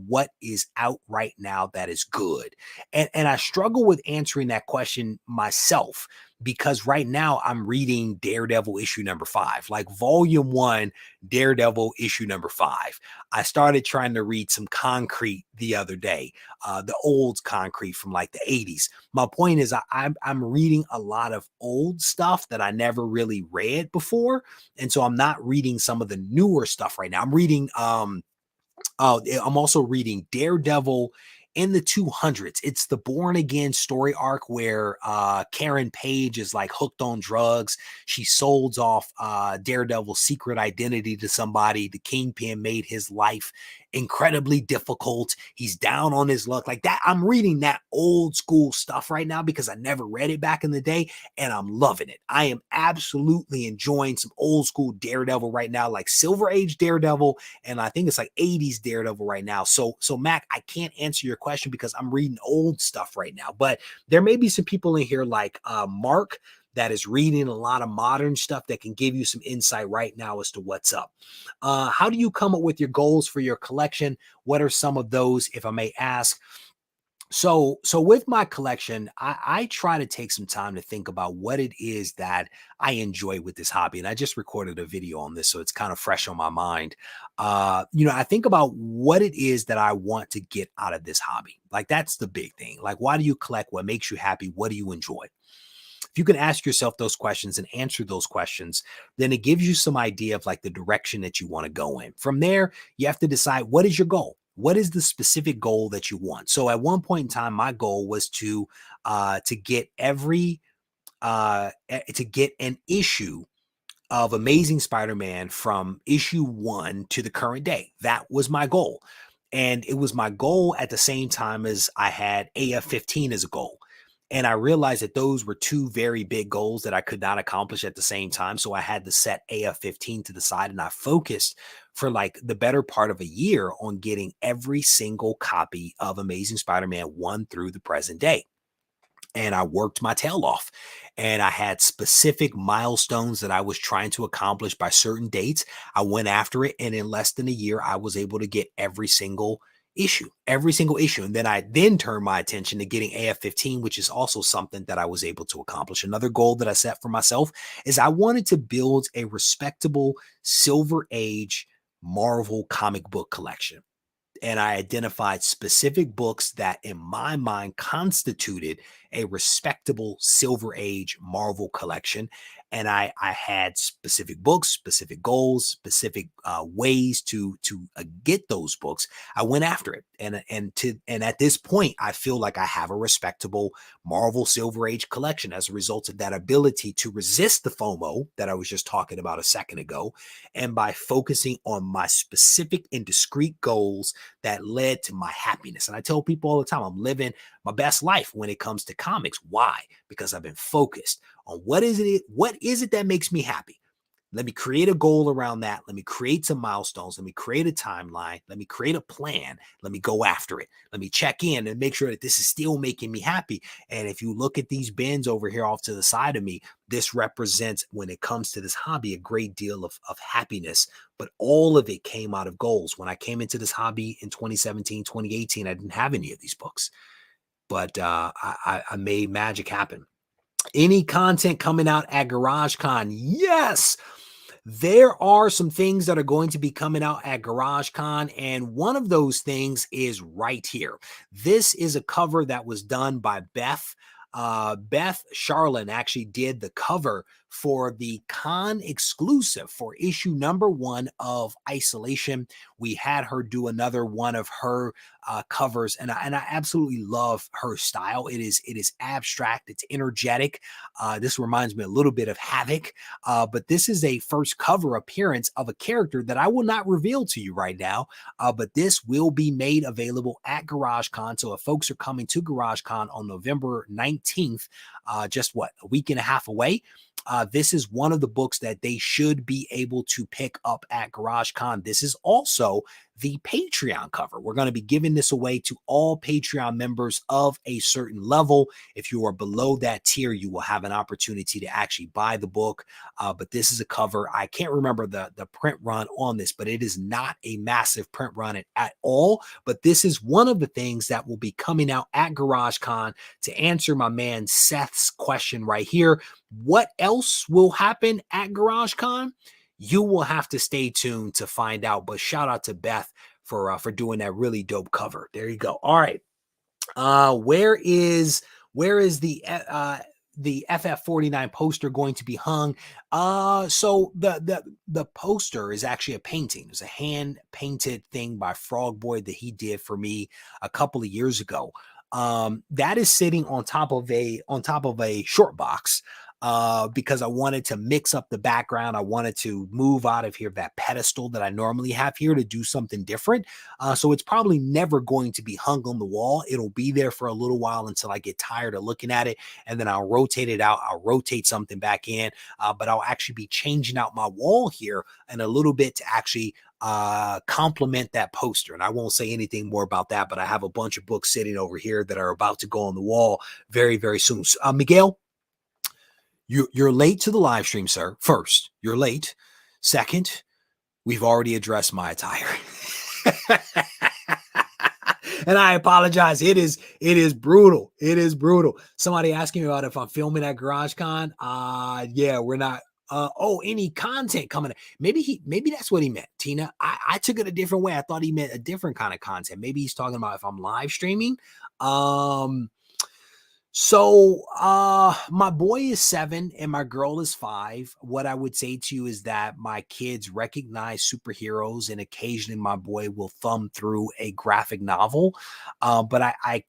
what is out right now that is good. And I struggle with answering that question myself, because right now I'm reading Daredevil issue number 5, like volume 1, Daredevil issue number 5. I started trying to read some Concrete the other day, the old Concrete from like the 80s. My point is I'm reading a lot of old stuff that I never really read before. And so I'm not reading some of the newer stuff right now. I'm reading I'm also reading Daredevil in the 200s. It's the Born Again story arc where Karen Page is like hooked on drugs. She sold off Daredevil's secret identity to somebody. The Kingpin made his life incredibly difficult. He's down on his luck like that. I'm reading that old school stuff right now because I never read it back in the day, and I'm loving it. I am absolutely enjoying some old school Daredevil right now, like Silver Age Daredevil, and I think it's like 80s Daredevil right now. So Mac, I can't answer your question because I'm reading old stuff right now, but there may be some people in here like Mark that is reading a lot of modern stuff that can give you some insight right now as to what's up. How do you come up with your goals for your collection? What are some of those, if I may ask? So with my collection, I try to take some time to think about what it is that I enjoy with this hobby. And I just recorded a video on this, so it's kind of fresh on my mind. I think about what it is that I want to get out of this hobby. Like, that's the big thing. Like, why do you collect? What makes you happy? What do you enjoy? If you can ask yourself those questions and answer those questions, then it gives you some idea of like the direction that you want to go in. From there, you have to decide, what is your goal? What is the specific goal that you want? So at one point in time, my goal was to get an issue of Amazing Spider-Man from issue 1 to the current day. That was my goal. And it was my goal at the same time as I had AF-15 as a goal. And I realized that those were two very big goals that I could not accomplish at the same time. So I had to set AF-15 to the side, and I focused for like the better part of a year on getting every single copy of Amazing Spider-Man 1 through the present day. And I worked my tail off, and I had specific milestones that I was trying to accomplish by certain dates. I went after it, and in less than a year, I was able to get every single issue. And then I turned my attention to getting AF-15, which is also something that I was able to accomplish. Another goal that I set for myself is I wanted to build a respectable Silver Age Marvel comic book collection. And I identified specific books that in my mind constituted a respectable Silver Age Marvel collection. And I had specific books, specific goals, specific ways to get those books. I went after it. And at this point, I feel like I have a respectable Marvel Silver Age collection as a result of that ability to resist the FOMO that I was just talking about a second ago. And by focusing on my specific and discrete goals that led to my happiness. And I tell people all the time, I'm living my best life when it comes to comics. Why? Because I've been focused on what is it that makes me happy. Let me create a goal around that. Let me create some milestones. Let me create a timeline. Let me create a plan. Let me go after it. Let me check in and make sure that this is still making me happy. And if you look at these bins over here off to the side of me, this represents, when it comes to this hobby, a great deal of happiness. But all of it came out of goals. When I came into this hobby in 2017, 2018, I didn't have any of these books. But I made magic happen. Any content coming out at GarageCon? Yes, there are some things that are going to be coming out at GarageCon, and one of those things is right here. This is a cover that was done by Beth. Beth Charlin actually did the cover for the con exclusive for issue number 1 of Isolation. We had her do another one of her covers, and I absolutely love her style. It is abstract, it's energetic. This reminds me a little bit of Havoc, but this is a first cover appearance of a character that I will not reveal to you right now, but this will be made available at GarageCon. So if folks are coming to GarageCon on November 19th, just a week and a half away, this is one of the books that they should be able to pick up at GarageCon. This is also the Patreon cover. We're going to be giving this away to all Patreon members of a certain level. If you are below that tier, you will have an opportunity to actually buy the book. But this is a cover. I can't remember the print run on this, but it is not a massive print run at all. But this is one of the things that will be coming out at GarageCon to answer my man Seth's question right here. What else will happen at GarageCon? You will have to stay tuned to find out. But shout out to Beth for doing that really dope cover. There you go. All right. Where is the FF49 poster going to be hung? So the poster is actually a painting. It's a hand painted thing by Frog Boy that he did for me a couple of years ago. That is sitting on top of a short box. Because I wanted to mix up the background. I wanted to move out of here that pedestal that I normally have here to do something different. So it's probably never going to be hung on the wall. It'll be there for a little while until I get tired of looking at it, and then I'll rotate it out. I'll rotate something back in, but I'll actually be changing out my wall here in a little bit to actually complement that poster. And I won't say anything more about that, but I have a bunch of books sitting over here that are about to go on the wall very, very soon. Miguel, you're late to the live stream, sir. First, you're late. Second, we've already addressed my attire. And I apologize. It is brutal. It is brutal. Somebody asking me about if I'm filming at GarageCon. Yeah, we're not. Any content coming. Maybe that's what he meant, Tina. I took it a different way. I thought he meant a different kind of content. Maybe he's talking about if I'm live streaming. So my boy is 7 and my girl is 5. What I would say to you is that my kids recognize superheroes, and occasionally my boy will thumb through a graphic novel. But I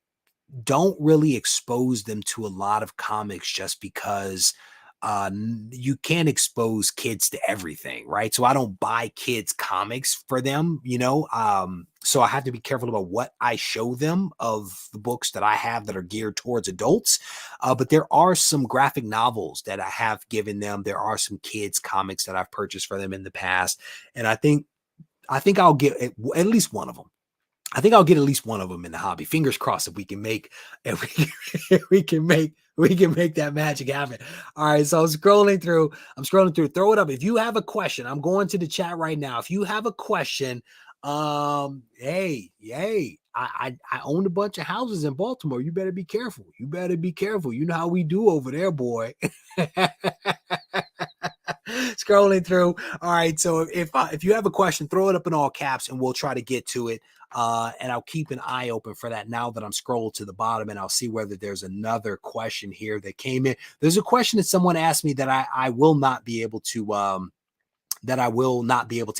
don't really expose them to a lot of comics just because you can't expose kids to everything, right? So I don't buy kids comics for them, so I have to be careful about what I show them of the books that I have that are geared towards adults. But there are some graphic novels that I have given them. There are some kids comics that I've purchased for them in the past. And I think I'll get at least one of them. I think I'll get at least one of them in the hobby. Fingers crossed if we can make that magic happen. All right. So I'm scrolling through. Throw it up. If you have a question, I'm going to the chat right now. If you have a question, hey, I own a bunch of houses in Baltimore. You better be careful. You know how we do over there, boy. Scrolling through. All right. So if you have a question, throw it up in all caps and we'll try to get to it. And I'll keep an eye open for that now that I'm scrolled to the bottom, and I'll see whether there's another question here that came in. There's a question that someone asked me that I will not be able to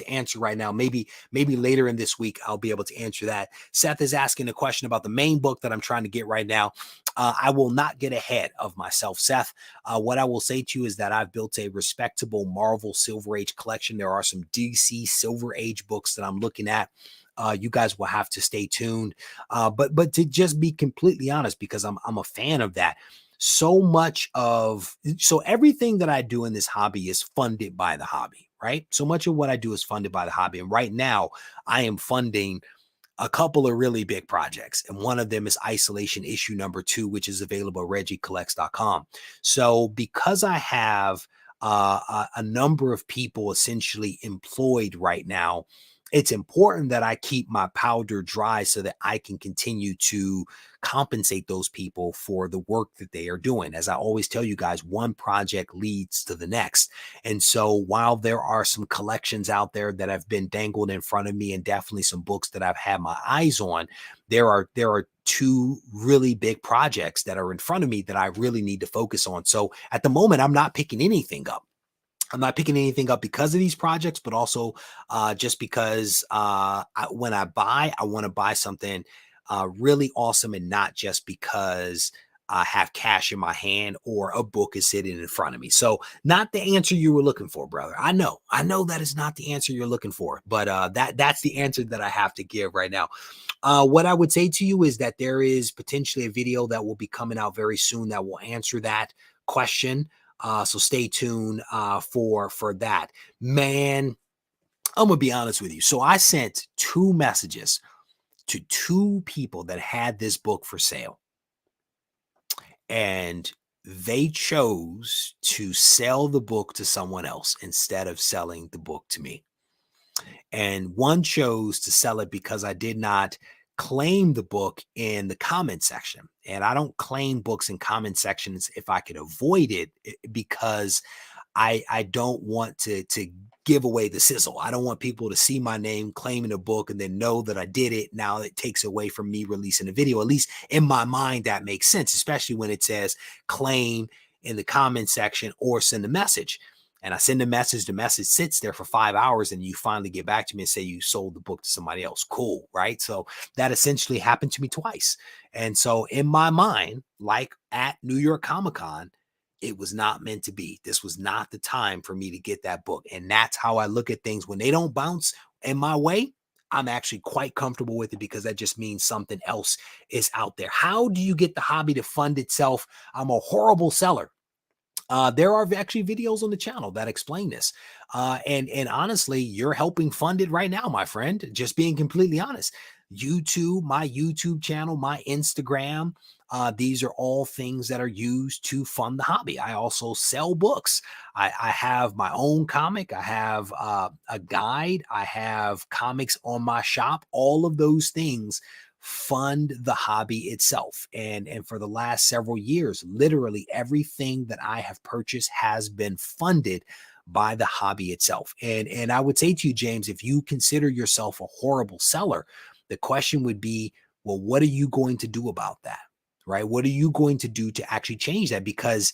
answer right now. Maybe later in this week, I'll be able to answer that. Seth is asking a question about the main book that I'm trying to get right now. I will not get ahead of myself, Seth. What I will say to you is that I've built a respectable Marvel Silver Age collection. There are some DC Silver Age books that I'm looking at. You guys will have to stay tuned. But to just be completely honest, because I'm a fan of that. So everything that I do in this hobby is funded by the hobby, right? So much of what I do is funded by the hobby. And right now I am funding a couple of really big projects. And one of them is Isolation issue number 2, which is available at regiecollects.com. So because I have a number of people essentially employed right now, it's important that I keep my powder dry so that I can continue to compensate those people for the work that they are doing. As I always tell you guys, one project leads to the next. And so while there are some collections out there that have been dangled in front of me, and definitely some books that I've had my eyes on, there are 2 really big projects that are in front of me that I really need to focus on. So at the moment, I'm not picking anything up. I'm not picking anything up because of these projects, but also just because when I buy, I want to buy something really awesome, and not just because I have cash in my hand or a book is sitting in front of me. So not the answer you were looking for, brother. I know that is not the answer you're looking for, but that's the answer that I have to give right now. What I would say to you is that there is potentially a video that will be coming out very soon that will answer that question. So stay tuned for that, man. I'm going to be honest with you. So I sent 2 messages to 2 people that had this book for sale, and they chose to sell the book to someone else instead of selling the book to me. And one chose to sell it because I did not claim the book in the comment section. And I don't claim books in comment sections if I could avoid it, because I don't want to give away the sizzle. I don't want people to see my name claiming a book and then know that I did it. Now it takes away from me releasing a video. At least in my mind, that makes sense, especially when it says claim in the comment section or send a message. And I send a message, the message sits there for 5 hours, and you finally get back to me and say you sold the book to somebody else. Cool, right? So that essentially happened to me twice. And so in my mind, like at New York Comic Con, it was not meant to be. This was not the time for me to get that book. And that's how I look at things. When they don't bounce in my way, I'm actually quite comfortable with it, because that just means something else is out there. How do you get the hobby to fund itself? I'm a horrible seller. There are actually videos on the channel that explain this. And honestly, you're helping fund it right now, my friend. Just being completely honest. YouTube, my YouTube channel, my Instagram, these are all things that are used to fund the hobby. I also sell books. I have my own comic. I have a guide. I have comics on my shop. All of those things fund the hobby itself. And for the last several years, literally everything that I have purchased has been funded by the hobby itself. And I would say to you, James, if you consider yourself a horrible seller, the question would be, well, what are you going to do about that? Right? What are you going to do to actually change that? Because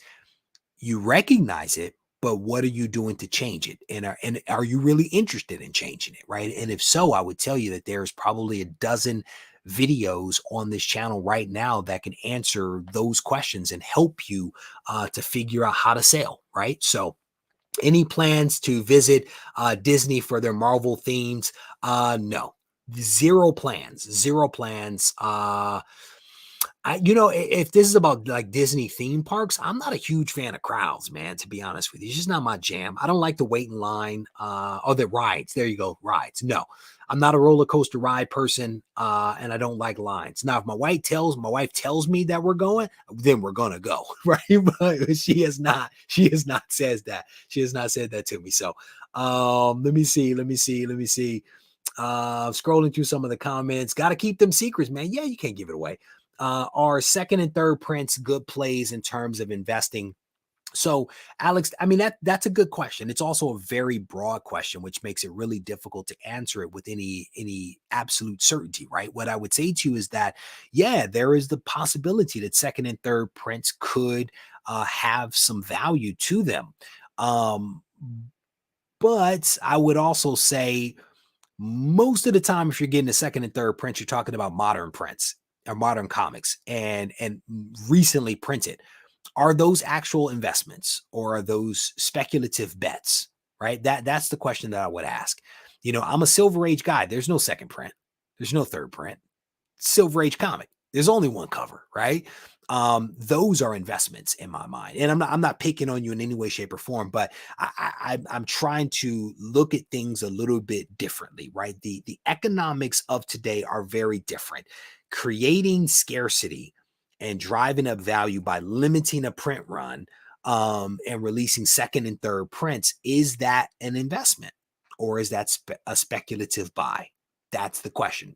you recognize it, but what are you doing to change it? And are you really interested in changing it? Right? And if so, I would tell you that there's probably a dozen videos on this channel right now that can answer those questions and help you to figure out how to sell, right? So any plans to visit Disney for their Marvel themes? No, zero plans. If this is about like Disney theme parks, I'm not a huge fan of crowds, man, to be honest with you. It's just not my jam. I don't like to wait in line. The rides. There you go. Rides. No, I'm not a roller coaster ride person. And I don't like lines. Now, if my wife tells me that we're going, then we're going to go. Right. But she has not said that. She has not said that to me. So, let me see. Scrolling through some of the comments, got to keep them secrets, man. Yeah, you can't give it away. Are second and third prints good plays in terms of investing? So, Alex, I mean, that's a good question. It's also a very broad question, which makes it really difficult to answer it with any absolute certainty, right? What I would say to you is that, yeah, there is the possibility that second and third prints could have some value to them. But I would also say most of the time, if you're getting a second and third print, you're talking about modern prints or modern comics and recently printed. Are those actual investments, or are those speculative bets? Right? That's the question that I would ask. I'm a Silver Age guy. There's no second print. There's no third print. Silver Age comic. There's only one cover, right? Those are investments in my mind. And I'm not picking on you in any way, shape, or form, but I'm trying to look at things a little bit differently, right? The economics of today are very different. Creating scarcity and driving up value by limiting a print run and releasing second and third prints, is that an investment, or is that a speculative buy? That's the question,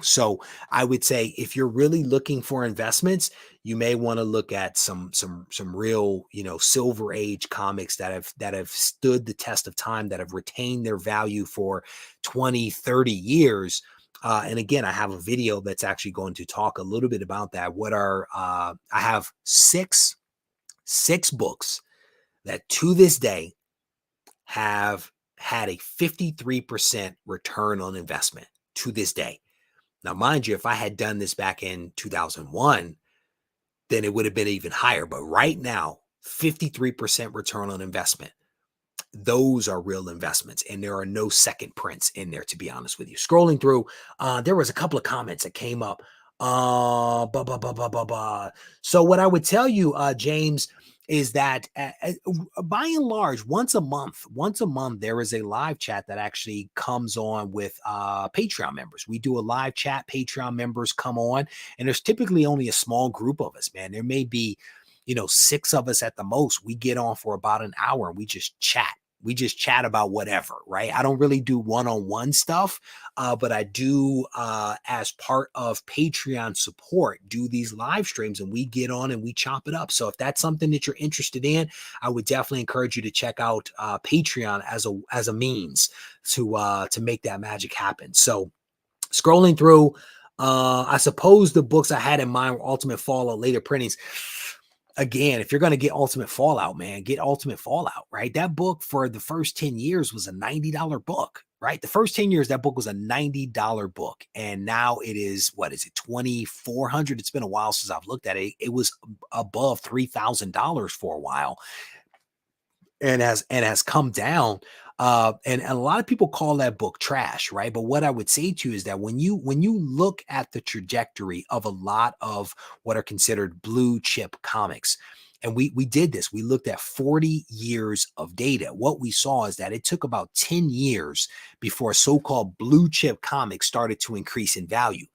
So I would say if you're really looking for investments, you may want to look at some real, Silver Age comics that have stood the test of time, that have retained their value for 20, 30 years. And again, I have a video that's actually going to talk a little bit about that. I have six books that to this day have had a 53% return on investment to this day. Now, mind you, if I had done this back in 2001, then it would have been even higher. But right now, 53% return on investment. Those are real investments, and there are no second prints in there, to be honest with you. Scrolling through, there was a couple of comments that came up. So what I would tell you, James, is that by and large, once a month, there is a live chat that actually comes on with Patreon members. We do a live chat. Patreon members come on, and there's typically only a small group of us, man. There may be, 6 of us at the most. We get on for about an hour and we just chat. We just chat about whatever, right? I don't really do one-on-one stuff, but I do, as part of Patreon support, do these live streams, and we get on and we chop it up. So if that's something that you're interested in, I would definitely encourage you to check out Patreon as a means to make that magic happen. So scrolling through, I suppose the books I had in mind were Ultimate Fallout, later printings. Again, if you're going to get Ultimate Fallout, man, get Ultimate Fallout, right? That book for the first 10 years was a $90 book, right? The first 10 years, that book was a $90 book. And now it is, what is it, $2,400? It's been a while since I've looked at it. It was above $3,000 for a while, and has come down. And a lot of people call that book trash, right? But what I would say to you is that when you look at the trajectory of a lot of what are considered blue chip comics, and we did this, we looked at 40 years of data. What we saw is that it took about 10 years before so-called blue chip comics started to increase in value.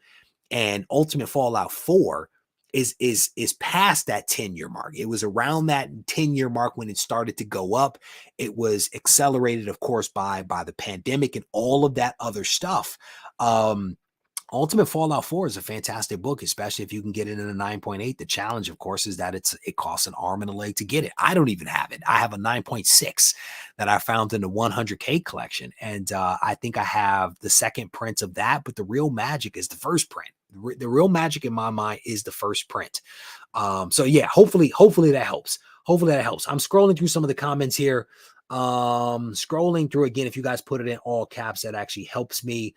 And Ultimate Fallout 4 is past that 10-year mark. It was around that 10-year mark when it started to go up. It was accelerated, of course, by the pandemic and all of that other stuff. Ultimate Fallout 4 is a fantastic book, especially if you can get it in a 9.8. The challenge, of course, is that it costs an arm and a leg to get it. I don't even have it. I have a 9.6 that I found in the 100K collection. And I think I have the second print of that, but the real magic is the first print. The real magic in my mind is the first print. So yeah, hopefully that helps. Hopefully that helps. I'm scrolling through some of the comments here. Scrolling through again, if you guys put it in all caps, that actually helps me.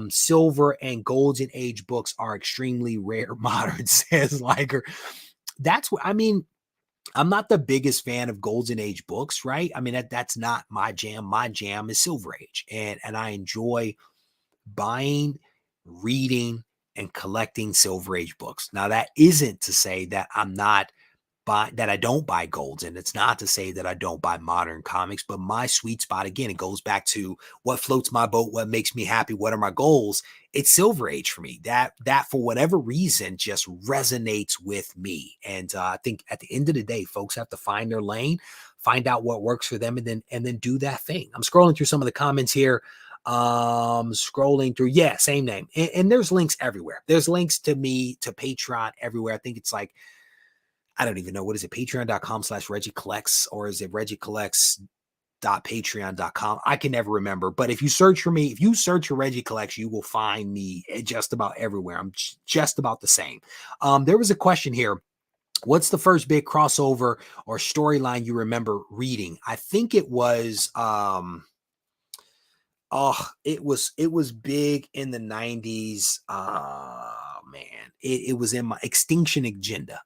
Silver and Golden Age books are extremely rare modern, says Liger. That's what I mean. I'm not the biggest fan of Golden Age books, right? I mean, that's not my jam. My jam is Silver Age, and I enjoy buying, reading, and collecting Silver Age books. Now, that isn't to say that I don't buy golds, and it's not to say that I don't buy modern comics, but my sweet spot, again, it goes back to what floats my boat, what makes me happy, what are my goals. It's Silver Age for me. That for whatever reason just resonates with me. And I think at the end of the day, folks have to find their lane, find out what works for them, and then do that thing. I'm scrolling through some of the comments here. Scrolling through, yeah, same name, and there's links everywhere. There's links to me, to Patreon everywhere. I think it's like, I don't even know, what is it, patreon.com/Regie Collects, or is it regiecollects.patreon.com? I can never remember. But if you search for me, if you search for Regie Collects, you will find me just about everywhere. I'm just about the same. There was a question here. What's the first big crossover or storyline you remember reading? I think it was it was big in the 90s. Man, it was in my Extinction Agenda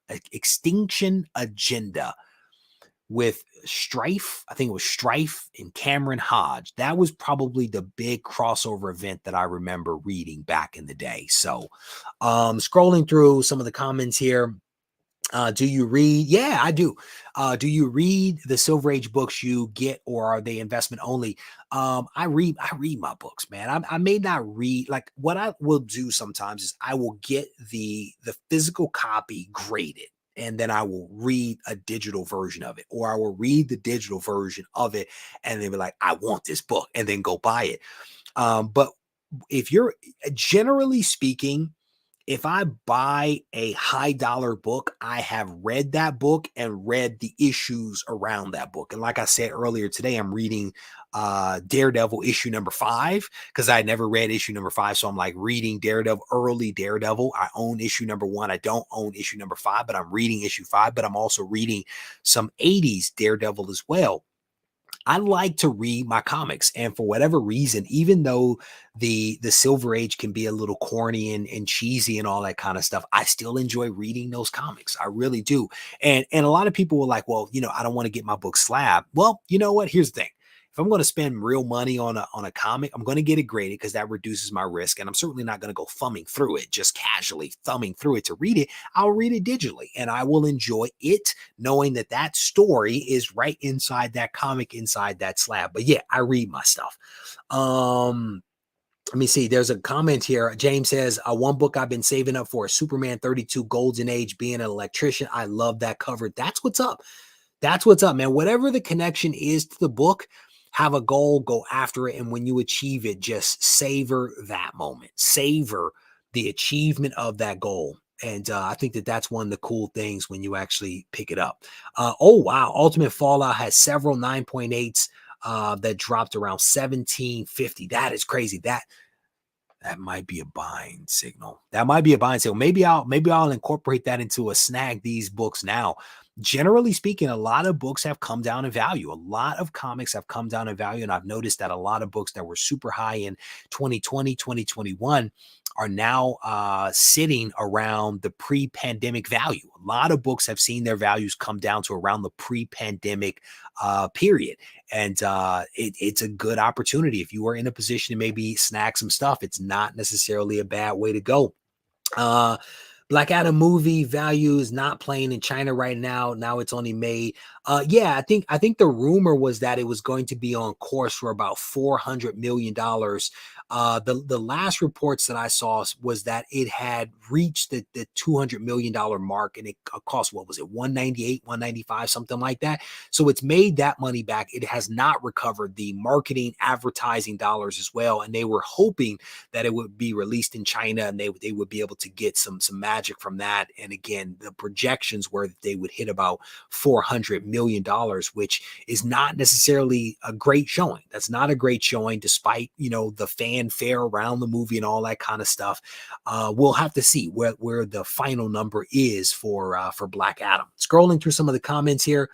with Strife. I think it was Strife and Cameron Hodge. That was probably the big crossover event that I remember reading back in the day. So scrolling through some of the comments here. Do you read? Yeah, I do. Do you read the Silver Age books you get, or are they investment only? I read my books, man. I may not read, like, what I will do sometimes is I will get the physical copy graded, and then I will read a digital version of it, or I will read the digital version of it and then be like, I want this book, and then go buy it. But if you're, generally speaking, if I buy a high dollar book, I have read that book and read the issues around that book. And like I said earlier today, I'm reading Daredevil issue number 5, because I never read issue number 5. So I'm like reading early Daredevil. I own issue number 1. I don't own issue number 5, but I'm reading issue 5. But I'm also reading some 80s Daredevil as well. I like to read my comics, and for whatever reason, even though the Silver Age can be a little corny and cheesy and all that kind of stuff, I still enjoy reading those comics. I really do. And a lot of people were like, well, I don't want to get my book Slab. Well, you know what? Here's the thing. if I'm going to spend real money on a comic, I'm going to get it graded because that reduces my risk. And I'm certainly not going to go thumbing through it, just casually thumbing through it to read it. I'll read it digitally and I will enjoy it knowing that that story is right inside that comic, inside that slab. But yeah, I read my stuff. Let me see. There's a comment here. James says, one book I've been saving up for, Superman 32 Golden Age, being an electrician. I love that cover. That's what's up. That's what's up, man. Whatever the connection is to the book, have a goal, go after it. And when you achieve it, just savor that moment. Savor the achievement of that goal. And I think that that's one of the cool things when you actually pick it up. Oh, wow. Ultimate Fallout has several 9.8s that dropped around 1750. That is crazy. That might be a buying signal. That might be a buying signal. Maybe I'll incorporate that into a snag these books now. Generally speaking, a lot of books have come down in value. A lot of comics have come down in value. And I've noticed that a lot of books that were super high in 2020, 2021 are now sitting around the pre-pandemic value. A lot of books have seen their values come down to around the pre-pandemic period. And it's a good opportunity. If you are in a position to maybe snag some stuff, it's not necessarily a bad way to go. Black Adam movie value is not playing in China right now. Now it's only made. Yeah, I think the rumor was that it was going to be on course for about $400 million. The last reports that I saw was that it had reached the $200 million mark, and it cost, what was it, 198, 195, something like that. So it's made that money back. It has not recovered the marketing, advertising dollars as well. And they were hoping that it would be released in China and they would be able to get some magic from that. And again, the projections were that they would hit about $400 million, which is not necessarily a great showing. That's not a great showing, despite, the fanfare around the movie and all that kind of stuff. We'll have to see where the final number is for Black Adam. Scrolling through some of the comments here.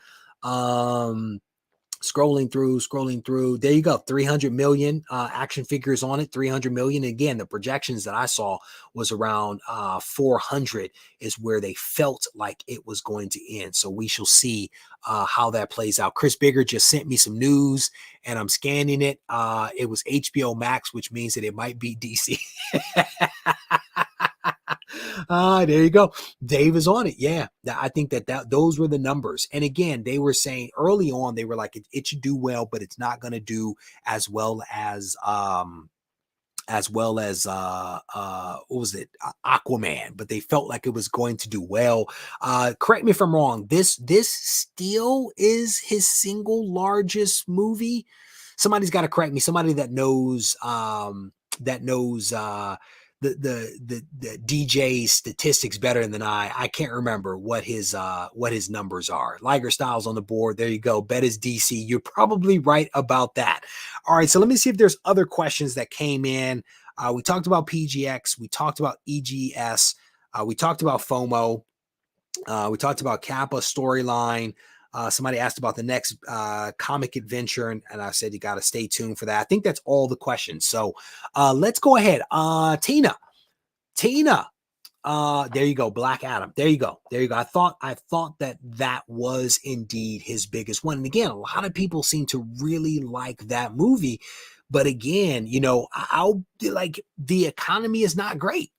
Scrolling through. There you go. 300 million action figures on it. 300 million. Again, the projections that I saw was around 400 is where they felt like it was going to end. So we shall see how that plays out. Chris Bigger just sent me some news and I'm scanning it. It was HBO Max, which means that it might be DC. There you go. Dave is on it. Yeah, I think that those were the numbers. And again, they were saying early on, they were like, it should do well, but it's not going to do as well as what was it? Aquaman, but they felt like it was going to do well. Correct me if I'm wrong. This still is his single largest movie. Somebody's got to correct me. Somebody that knows the DJ statistics better than I can't remember what his numbers are. Liger Styles on the board. There you go. Bet is DC. You're probably right about that. All right. So let me see if there's other questions that came in. We talked about PGX. We talked about EGS. We talked about FOMO. We talked about Kappa storyline. Somebody asked about the next comic adventure, and I said you got to stay tuned for that. I think that's all the questions. So let's go ahead. Tina, there you go. Black Adam. There you go. I thought that was indeed his biggest one. And again, a lot of people seem to really like that movie. But again, I'll like, the economy is not great.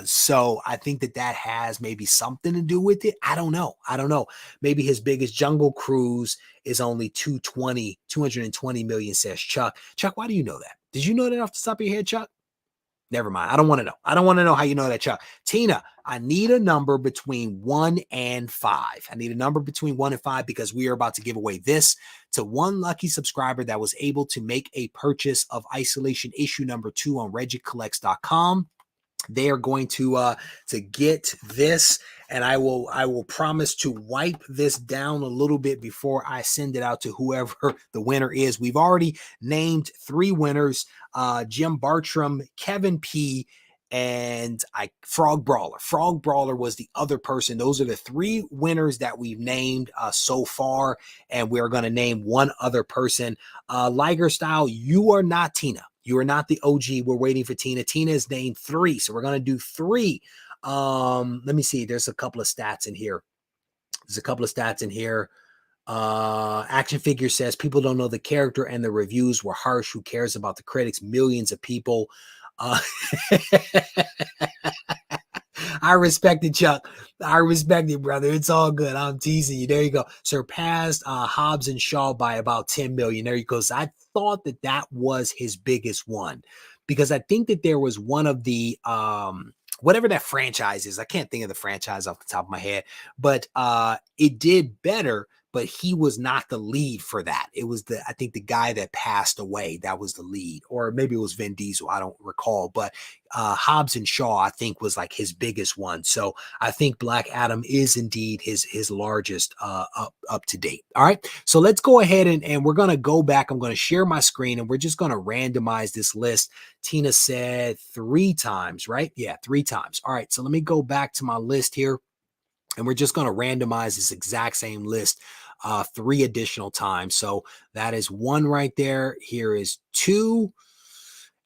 So I think that has maybe something to do with it. I don't know. Maybe his biggest Jungle Cruise is only 220 million, says Chuck. Chuck, why do you know that? Did you know that off the top of your head, Chuck? Never mind. I don't want to know. I don't want to know how you know that, Chuck. Tina, I need a number between 1 and 5. I need a number between 1 and 5 because we are about to give away this to one lucky subscriber that was able to make a purchase of Isolation issue number 2 on regiecollects.com. They are going to get this, and I will promise to wipe this down a little bit before I send it out to whoever the winner is. We've already named 3 winners: Jim Bartram, Kevin P, and Frog Brawler. Frog Brawler was the other person. Those are the 3 winners that we've named so far, and we're going to name one other person. Liger Style, you are not Tina. You are not the OG. We're waiting for Tina. Tina is named 3, so we're going to do 3. Let me see. There's a couple of stats in here. Action Figure says people don't know the character and the reviews were harsh. Who cares about the critics? Millions of people. Uh, I respect it, Chuck. I respect it, brother. It's all good. I'm teasing you. There you go. Surpassed Hobbs and Shaw by about 10 million. There you go. So I thought that that was his biggest one, because I think that there was one of the whatever that franchise is. I can't think of the franchise off the top of my head, but it did better. But he was not the lead for that. It was I think the guy that passed away, that was the lead. Or maybe it was Vin Diesel, I don't recall. But Hobbs and Shaw, I think, was like his biggest one. So I think Black Adam is indeed his largest up to date. All right, so let's go ahead and we're going to go back. I'm going to share my screen, and we're just going to randomize this list. Tina said 3 times, right? Yeah, 3 times. All right, so let me go back to my list here, and we're just going to randomize this exact same list 3 additional times. So that is 1 right there. Here is 2.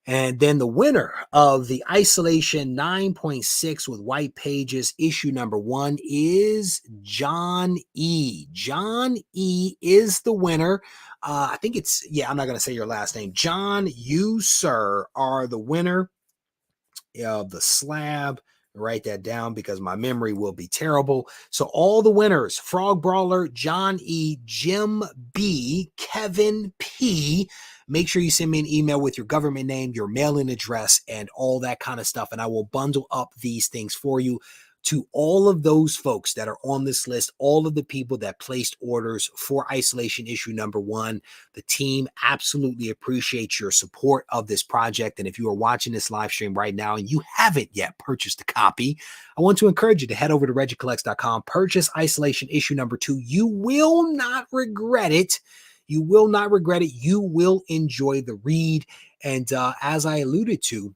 And then the winner of the Isolation 9.6 with white pages issue number 1 is John E. John E is the winner. I think it's, yeah, I'm not going to say your last name. John, you, sir, are the winner of the Slab. Write that down because my memory will be terrible. So all the winners: Frog Brawler, John E, Jim B, Kevin P. Make sure you send me an email with your government name, your mailing address, and all that kind of stuff, and I will bundle up these things for you. To all of those folks that are on this list, all of the people that placed orders for Isolation issue number 1, the team absolutely appreciates your support of this project. And if you are watching this live stream right now and you haven't yet purchased a copy, I want to encourage you to head over to regiecollects.com, purchase Isolation issue number 2. You will not regret it. You will not regret it. You will enjoy the read. And as I alluded to,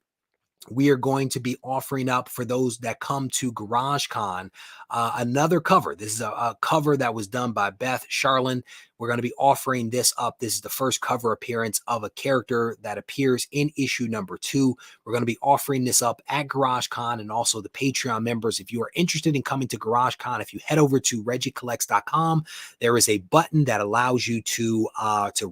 we are going to be offering up for those that come to GarageCon another cover. This is a cover that was done by Beth Charlin. We're going to be offering this up. This is the first cover appearance of a character that appears in issue number 2. We're going to be offering this up at GarageCon, and also the Patreon members. If you are interested in coming to GarageCon, if you head over to regiecollects.com, there is a button that allows you to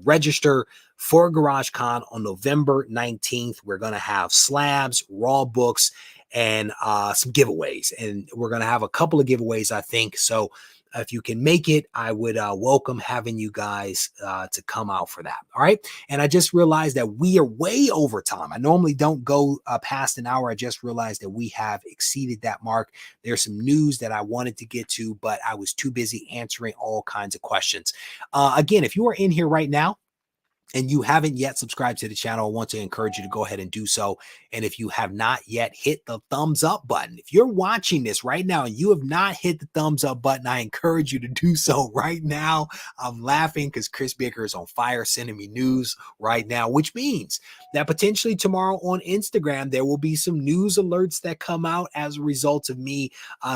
register for GarageCon on November 19th. We're going to have slabs, raw books, and some giveaways. And we're going to have a couple of giveaways, I think. So if you can make it, I would welcome having you guys to come out for that. All right. And I just realized that we are way over time. I normally don't go past an hour. I just realized that we have exceeded that mark. There's some news that I wanted to get to, but I was too busy answering all kinds of questions. Again, if you are in here right now and you haven't yet subscribed to the channel, I want to encourage you to go ahead and do so. And if you have not yet, hit the thumbs up button. If you're watching this right now and you have not hit the thumbs up button, I encourage you to do so right now. I'm laughing because Chris Baker is on fire sending me news right now, which means that potentially tomorrow on Instagram, there will be some news alerts that come out as a result of me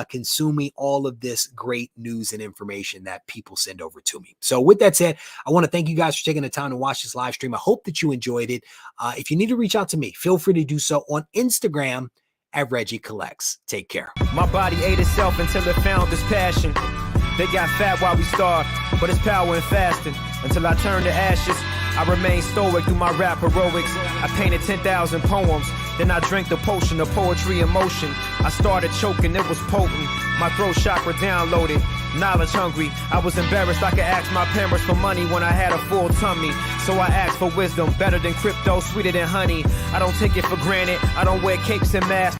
consuming all of this great news and information that people send over to me. So with that said, I want to thank you guys for taking the time to watch this live stream. I hope that you enjoyed it. If you need to reach out to me, feel free to do so on Instagram at Regie Collects. Take care. My body ate itself until it found this passion. They got fat while we starved, but it's power in fasting. Until I turn to ashes, I remain stoic through my rap heroics. I painted 10,000 poems, then I drank the potion of poetry and motion. I started choking, it was potent. My throat chakra downloaded, knowledge hungry. I was embarrassed I could ask my parents for money when I had a full tummy. So I asked for wisdom, better than crypto, sweeter than honey. I don't take it for granted, I don't wear capes and masks.